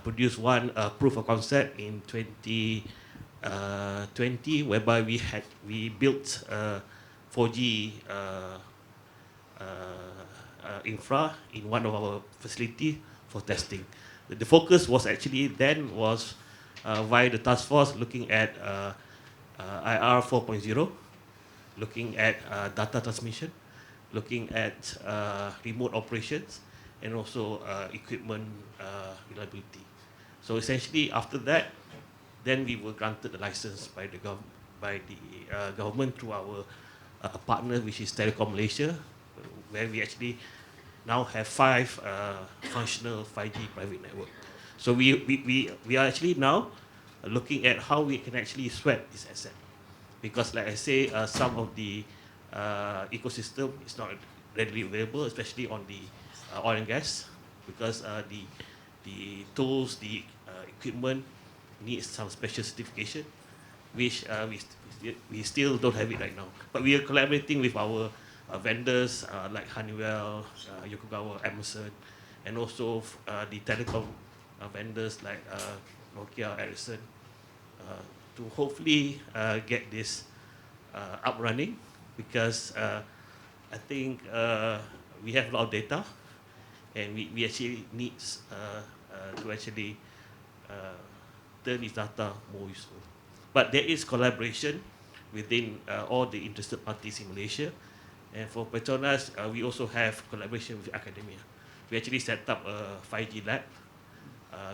produced one proof of concept in 2020, whereby we built 4G infra in one of our facility for testing. The focus was actually then was via the task force looking at IR 4.0, looking at data transmission, looking at remote operations, and also equipment reliability. So essentially, after that, then we were granted the license by the government through our partner, which is Telekom Malaysia, where we actually now have 5 functional 5G private network. So we are actually now looking at how we can actually sweat this asset, because like I say, some of the ecosystem is not readily available, especially on the oil and gas, because the tools, the equipment needs some special certification, which we still don't have it right now. But we are collaborating with our vendors like Honeywell, Yokogawa, Emerson, and also the telecom vendors like Nokia, Ericsson, to hopefully get this up running, because I think we have a lot of data, and we actually need to actually turn this data more useful. But there is collaboration within all the interested parties in Malaysia. And for Petronas, we also have collaboration with academia. we actually set up a 5G lab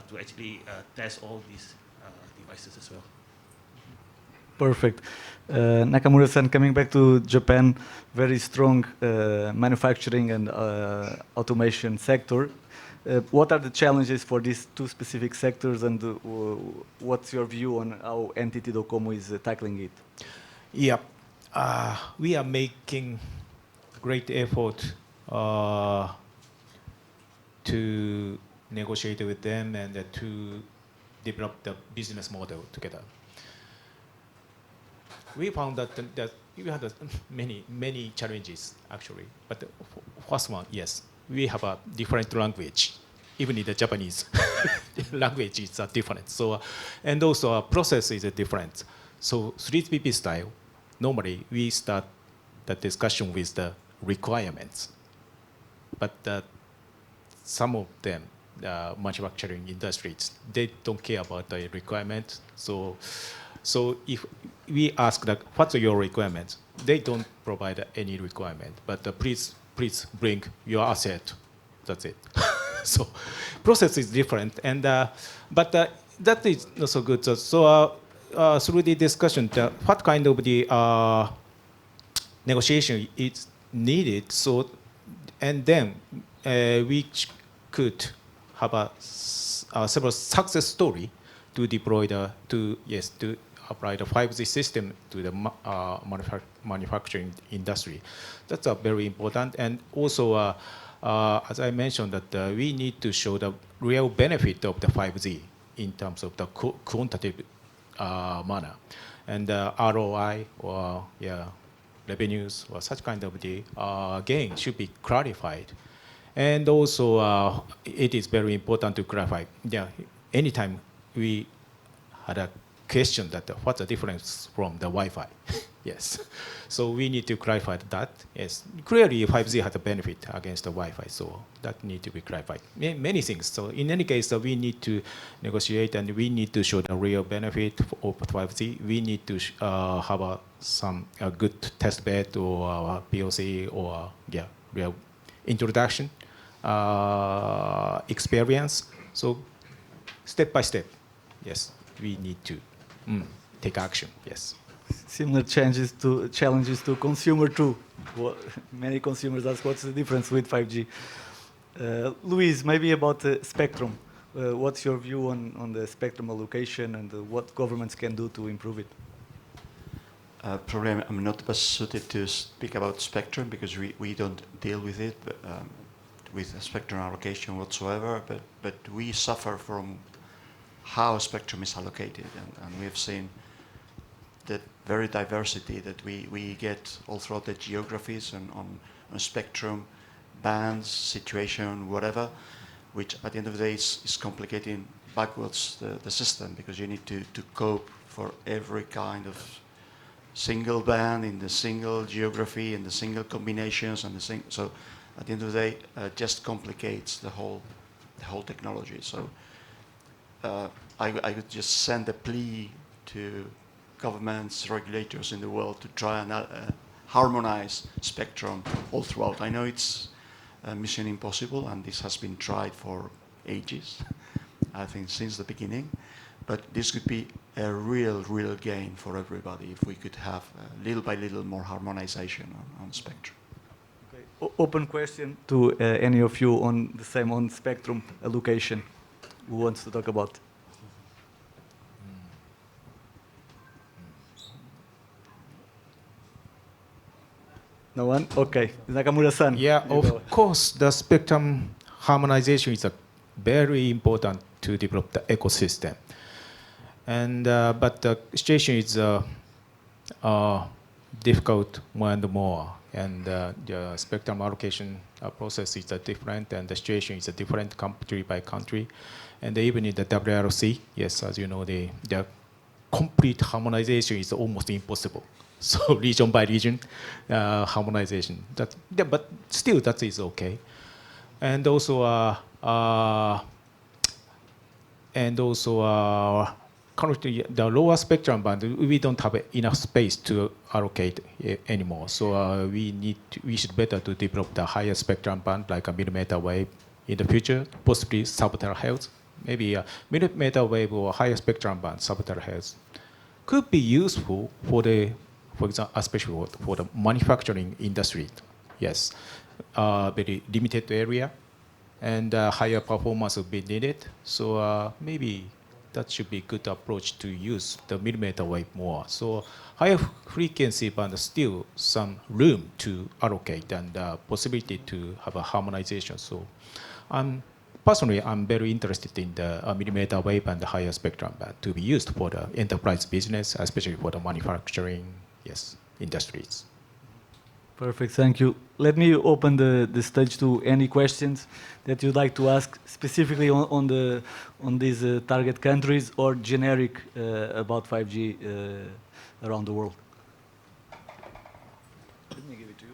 to actually test all these devices as well. Perfect. Nakamura-san, coming back to Japan, very strong manufacturing and automation sector. What are the challenges for these two specific sectors, and what's your view on how NTT Docomo is tackling it? Yeah, we are making great effort to negotiate with them and to develop the business model together. We found that we had many challenges actually, but the first one, yes, we have a different language. Even in the Japanese language is different. So, and also our process is different. So 3GPP style, normally we start the discussion with the requirements, but some of them, manufacturing industries, they don't care about the requirements. So if we ask that, what's your requirements? They don't provide any requirement, but please bring your asset. That's it. So process is different, and but that is not so good. So through the discussion, what kind of the negotiation is needed? So, and then we could have several success story to deploy to apply the 5G system to the manufacturing industry. That's very important. And also, as I mentioned, that we need to show the real benefit of the 5G in terms of the quantitative manner. And ROI or revenues or such kind of the gain should be clarified. And also, it is very important to clarify. Yeah, anytime we had a question that what's the difference from the Wi-Fi? Yes. So we need to clarify that. Yes, clearly 5G has a benefit against the Wi-Fi, so that need to be clarified. Many things. So in any case, we need to negotiate and we need to show the real benefit of 5G. We need to have some good test bed or POC or real introduction experience. So step by step, yes, we need to take action. Yes. Similar challenges to consumer too. Many consumers ask, what's the difference with 5G? Luis, maybe about spectrum. What's your view on the spectrum allocation and what governments can do to improve it? Probably I'm not best suited to speak about spectrum because we don't deal with it, with spectrum allocation whatsoever, but we suffer from how spectrum is allocated, and we have seen that very diversity that we get all throughout the geographies and on spectrum, bands, situation, whatever, which at the end of the day is complicating backwards the system because you need to cope for every kind of single band in the single geography and the single combinations and so at the end of the day just complicates the whole technology. So I would just send a plea to governments, regulators in the world to try and harmonize spectrum all throughout. I know it's a mission impossible, and this has been tried for ages, I think since the beginning, but this could be a real gain for everybody if we could have little by little more harmonization on spectrum. Okay. Open question to any of you on the same on spectrum allocation. Who wants to talk about? No one? Okay. Nakamura-san. Yeah, of course, the spectrum harmonization is very important to develop the ecosystem. And but the situation is difficult more and more. And the spectrum allocation process is different, and the situation is different country by country. And even in the WRC, yes, as you know, the complete harmonization is almost impossible. So region by region harmonization. But still, that is okay. And also, currently the lower spectrum band, we don't have enough space to allocate anymore. So we should better to develop the higher spectrum band, like a millimeter wave in the future, possibly subtile health, maybe millimeter wave or higher spectrum band subtile health could be useful for the, for example, especially for the manufacturing industry. Yes, very limited area, and higher performance will be needed. So maybe that should be a good approach to use the millimeter wave more. So higher frequency band, still some room to allocate and possibility to have a harmonization. So personally, I'm very interested in the millimeter wave and the higher spectrum band to be used for the enterprise business, especially for the manufacturing, yes, industries. Perfect, thank you. Let me open the stage to any questions that you'd like to ask specifically on these target countries or generic about 5G around the world. Let me give it to you.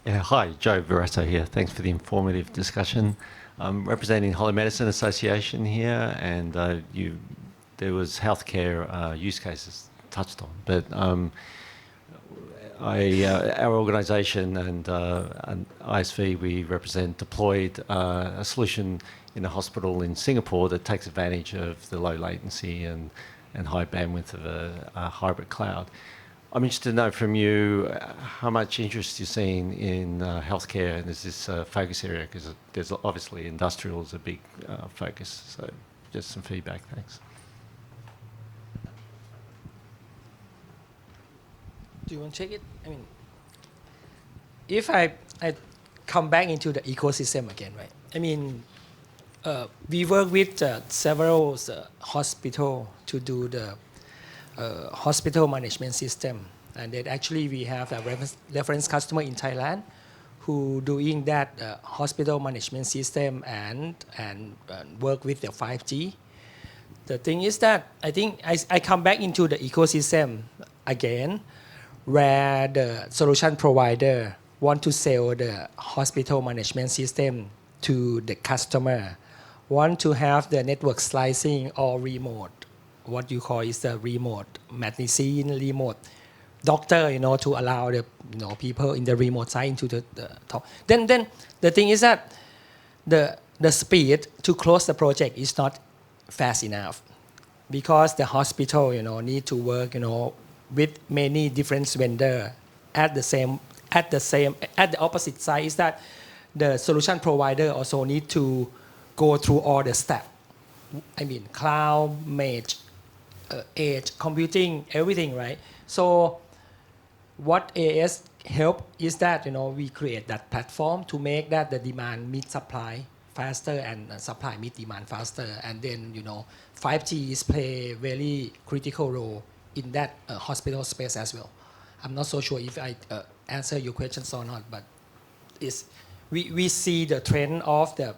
Yeah, hi, Joe Veretto here. Thanks for the informative discussion. I'm representing Hollow Medicine Association here, and there was healthcare use cases touched on, but our organisation and ISV we represent deployed a solution in a hospital in Singapore that takes advantage of the low latency and high bandwidth of a hybrid cloud. I'm interested to know from you how much interest you're seeing in healthcare, and is this a focus area? Because there's obviously industrial is a big focus, so just some feedback, thanks. Do you want to check it? I mean, if I come back into the ecosystem again, right? I mean, we work with several hospitals to do the hospital management system, and then actually we have a reference customer in Thailand who doing that hospital management system and work with the 5G. The thing is that I think I come back into the ecosystem again, where the solution provider want to sell the hospital management system to the customer, want to have the network slicing or remote, what you call is the remote medicine, remote doctor, to allow the people in the remote side into the top. Then the thing is that the speed to close the project is not fast enough, because the hospital need to work with many different vendors at the opposite side is that the solution provider also need to go through all the steps. I mean, cloud, edge, computing, everything, right? So what AS help is that we create that platform to make that the demand meet supply faster and supply meet demand faster, and then 5G is play very critical role in that hospital space as well. I'm not so sure if I answer your questions or not, but we see the trend of the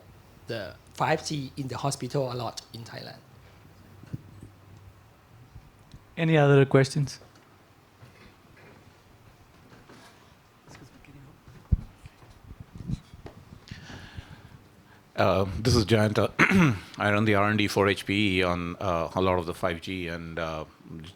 5G in the hospital a lot in Thailand. Any other questions? This is Jayant. I run the R&D for HPE on a lot of the 5G and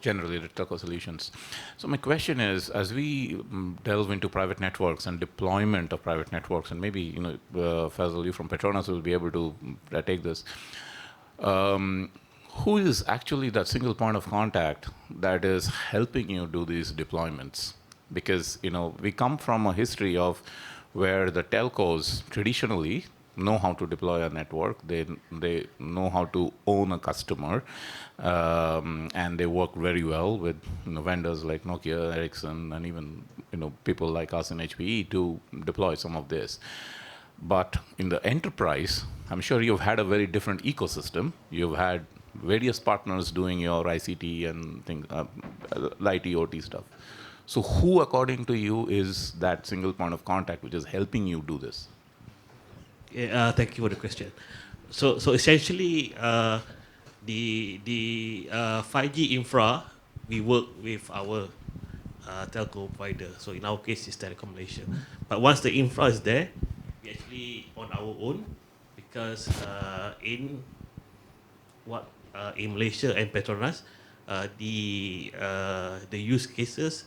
generally the telco solutions. So my question is, as we delve into private networks and deployment of private networks, and maybe Faisal, you from Petronas will be able to take this. Who is actually that single point of contact that is helping you do these deployments? Because we come from a history of where the telcos traditionally know how to deploy a network, they know how to own a customer, and they work very well with vendors like Nokia, Ericsson, and even people like us in HPE to deploy some of this. But in the enterprise, I'm sure you've had a very different ecosystem. You've had various partners doing your ICT and things, IT, OT stuff. So who, according to you, is that single point of contact which is helping you do this? Yeah, thank you for the question. So essentially, the 5G infra, we work with our telco provider. So in our case, it's Telecom Malaysia. But once the infra is there, we actually on our own, because in Malaysia and Petronas, the use cases,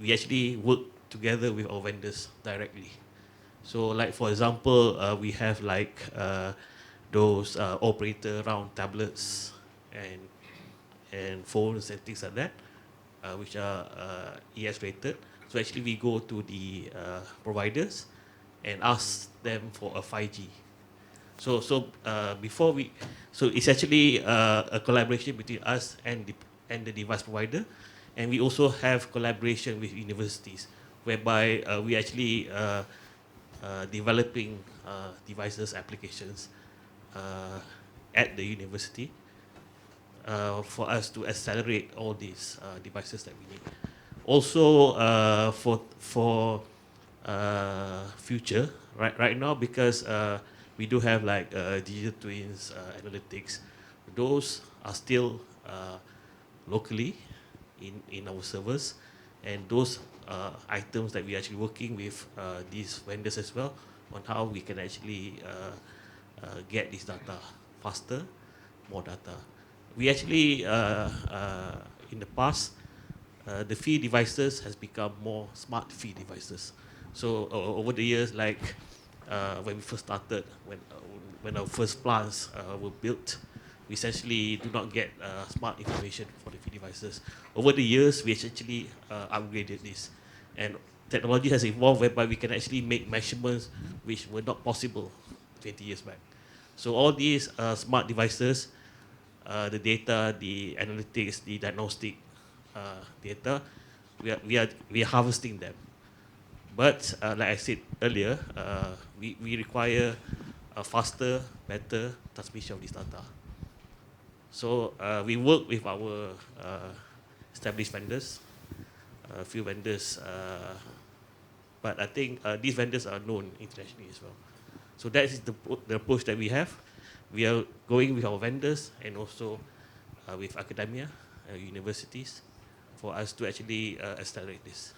we actually work together with our vendors directly. So like for example, we have like those operator around tablets and phones and things like that, which are ES rated. So actually we go to the providers and ask them for a 5G. So it's actually a collaboration between us and the device provider, and we also have collaboration with universities, whereby we actually developing devices applications at the university for us to accelerate all these devices that we need. Also for future, right now, because we do have like digital twins analytics, those are still locally in our servers, and those items that we're actually working with these vendors as well on how we can actually get this data faster, more data. We actually, in the past, the fee devices has become more smart fee devices. So over the years, like when we first started, when our first plants were built, we essentially do not get smart information for the fee devices. Over the years, we actually upgraded this, and technology has evolved whereby we can actually make measurements which were not possible 20 years back. So all these smart devices, the data, the analytics, the diagnostic data, we are harvesting them. But like I said earlier, we require a faster, better transmission of this data. So we work with our established vendors, a few vendors, but I think these vendors are known internationally as well. So that is the approach that we have. We are going with our vendors and also with academia, universities, for us to actually accelerate this.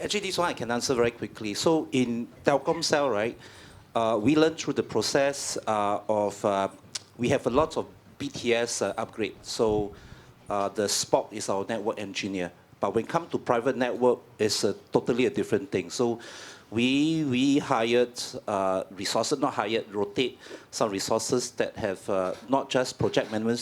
Actually, this one I can answer very quickly. So in Telkomsel, right, we learned through the process we have a lot of BTS upgrade. So the Spock is our network engineer. But when it comes to private network, it's totally a different thing. So we hired resources, not hired, rotate some resources that have not just project management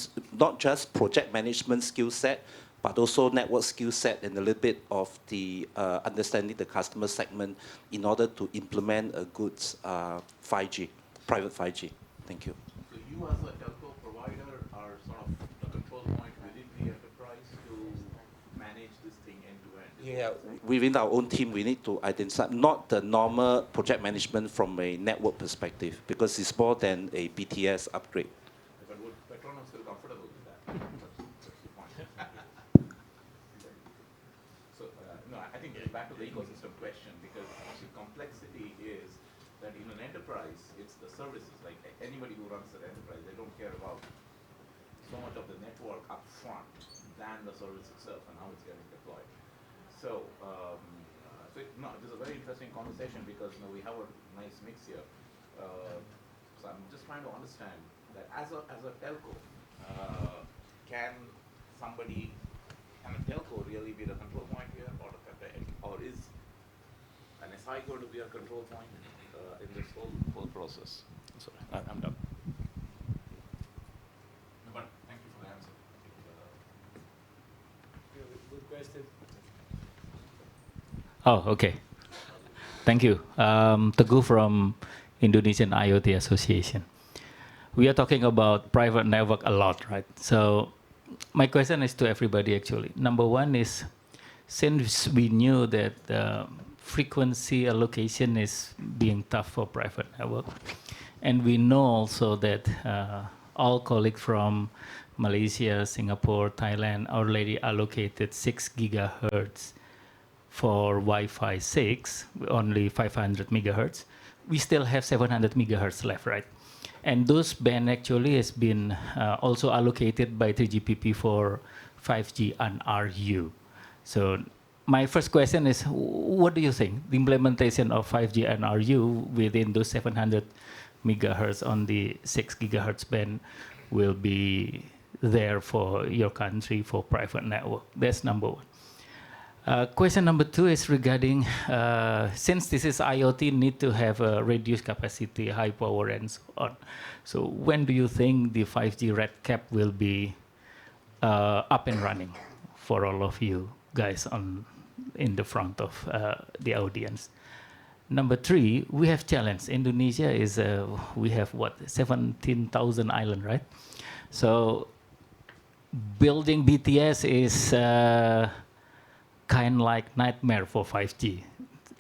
skill set, but also network skill set and a little bit of the understanding the customer segment in order to implement a good 5G, private 5G. Thank you. So you as a telco provider are sort of the control point within the enterprise to manage this thing end to end? Yeah, within our own team, we need to identify not the normal project management from a network perspective, because it's more than a BTS upgrade. But would Petronas feel comfortable with that? That's the point. So, no, I think it's back to the ecosystem question, because the complexity is that in an enterprise, it's the services. Like anybody who runs an enterprise, they don't care about so much of the network up front than the service itself and how it's getting deployed. So, this is a very interesting conversation because we have a nice mix here. So I'm just trying to understand that as a telco, can a telco really be the control point here, or is an SI going to be a control point in this whole process? Sorry, I'm done. But thank you for the answer. Good question. Oh, okay. Thank you. Teguh from Indonesian IoT Association. We are talking about private network a lot, right? So my question is to everybody actually. Number one is, since we knew that the frequency allocation is being tough for private network, and we know also that all colleagues from Malaysia, Singapore, Thailand already allocated 6 gigahertz for Wi-Fi 6, only 500 megahertz. We still have 700 megahertz left, right? And those band actually has been also allocated by 3GPP for 5G and RU. So my first question is, what do you think? The implementation of 5G and RU within those 700 megahertz on the 6 gigahertz band will be there for your country for private network? That's number one. Question number 2 is regarding, since this is IoT, need to have a reduced capacity, high power, and so on. So when do you think the 5G red cap will be up and running for all of you guys in the front of the audience? Number 3, we have challenge. Indonesia is, we have what, 17,000 island, right? So building BTS is kind of like nightmare for 5G.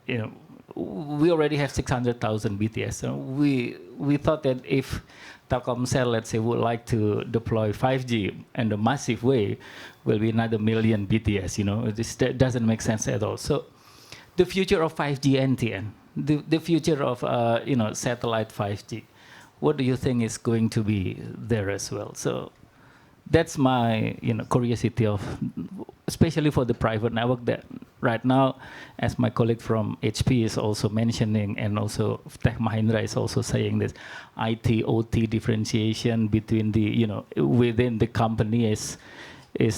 You know, we already have 600,000 BTS. So we thought that if Telkomsel, let's say, would like to deploy 5G in a massive way, will be another million BTS. You know, this doesn't make sense at all. So the future of 5G NTN, the future of you know, satellite 5G, what do you think is going to be there as well? So that's my, you know, curiosity of, especially for the private network, that right now, as my colleague from HP is also mentioning, and also Tech Mahindra is also saying this, IT OT differentiation between the, you know, within the company is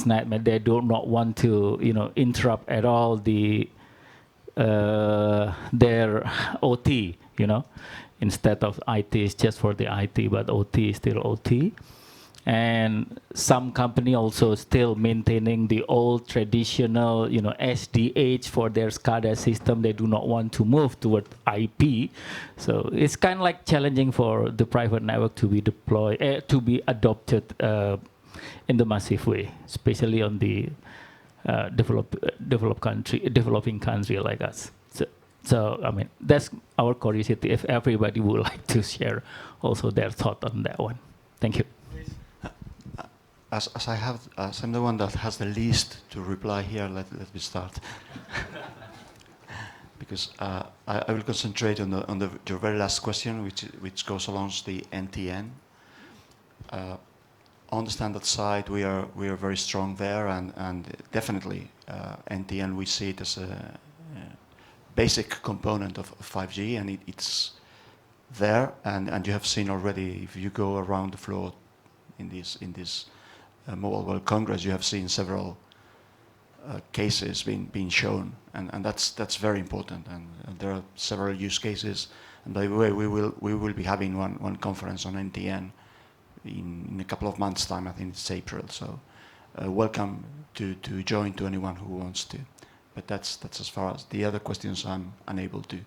nightmare. They do not want to, you know, interrupt at all the their OT, you know, instead of IT is just for the IT, but OT is still OT. And some company also still maintaining the old traditional, you know, SDH for their SCADA system. They do not want to move toward IP. So it's kind of like challenging for the private network to be deployed, to be adopted in the massive way, especially on the developing country like us. So I mean, that's our curiosity. If everybody would like to share also their thought on that one. Thank you. As I'm the one that has the least to reply here, let me start. Because I will concentrate on your very last question, which goes along the NTN. On the standard side, we are very strong there, and definitely NTN, we see it as a basic component of 5G, and it's there, and you have seen already, if you go around the floor in this Mobile World Congress, you have seen several cases being shown, and that's very important, and there are several use cases. And by the way, we will be having one conference on NTN in a couple of months' time. I think it's April. So welcome to join, to anyone who wants to. But that's as far as the other questions I'm unable to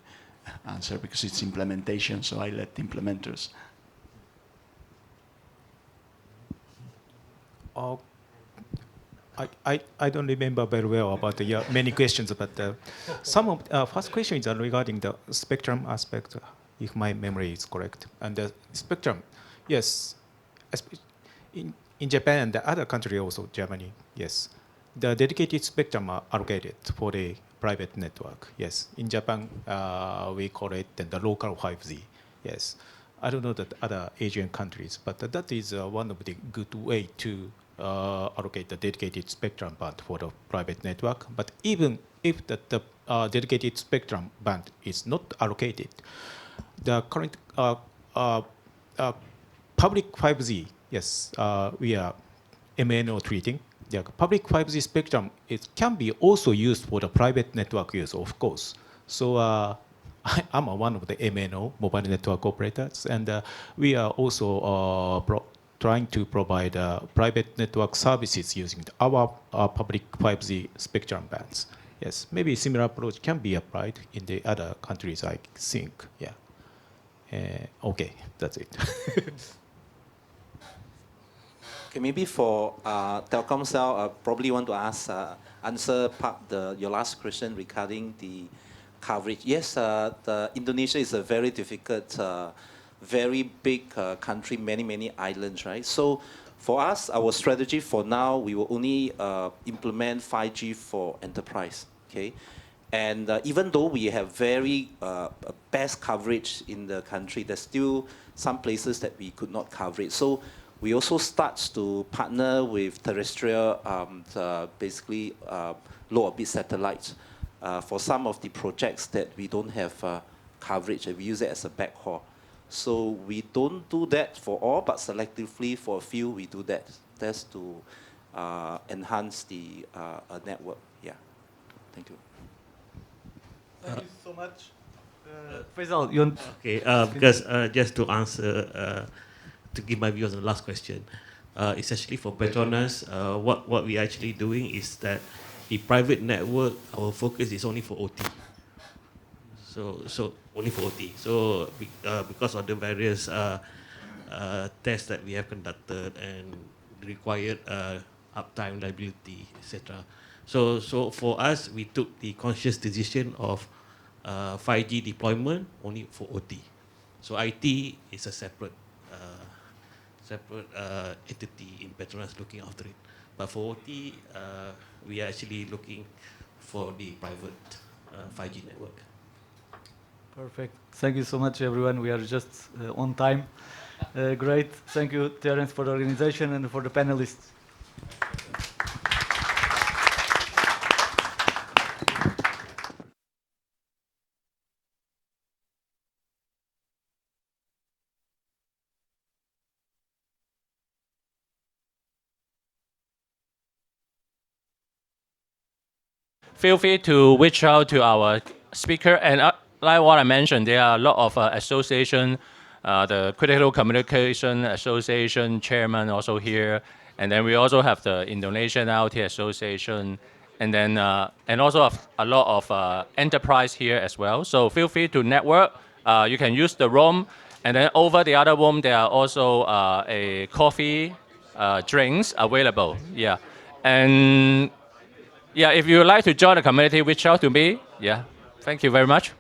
answer because it's implementation. So I let the implementers. I don't remember very well about the many questions, but some of first question is regarding the spectrum aspect, if my memory is correct. And the spectrum, yes, in Japan and the other country also, Germany, yes, the dedicated spectrum are allocated for the private network. Yes, in Japan we call it the local 5G. Yes, I don't know that other Asian countries, but that is one of the good way to allocate the dedicated spectrum band for the private network. But even if the dedicated spectrum band is not allocated, the current public 5G, yes, we are MNO treating. The public 5G spectrum, it can be also used for the private network use, of course. So I'm one of the MNO, mobile network operators, and we are also trying to provide private network services using our public 5G spectrum bands. Yes, maybe similar approach can be applied in the other countries, I think. Yeah. Okay, that's it. Okay, maybe for Telkomsel, I probably want to answer your last question regarding the coverage. Yes, Indonesia is a very difficult, very big country, many islands, right? So for us, our strategy for now, we will only implement 5G for enterprise, okay? And even though we have very best coverage in the country, there's still some places that we could not cover it. So we also start to partner with terrestrial, basically low orbit satellites for some of the projects that we don't have coverage, and we use it as a backhaul. So we don't do that for all, but selectively for a few we do that. That's to enhance the network. Yeah. Thank you. Thank you so much. Faisal, you want Okay, because just to answer, to give my views on the last question, essentially for Petronas, what we are actually doing is that the private network, our focus is only for OT. So only for OT. So because of the various tests that we have conducted and required uptime, reliability, etc. So for us, we took the conscious decision of 5G deployment only for OT. So IT is a separate entity in Petronas looking after it. But for OT, we are actually looking for the private 5G network. Perfect. Thank you so much, everyone. We are just on time. Great. Thank you, Terence, for the organization and for the panelists. Feel free to reach out to our speaker. And like what I mentioned, there are a lot of association, the Critical Communication Association chairman also here. And then we also have the Indonesian IoT Association. And then and also a lot of enterprise here as well. So feel free to network. You can use the room. And then over the other room, there are also a coffee, drinks available. Yeah. And yeah, if you would like to join the community, reach out to me. Yeah. Thank you very much.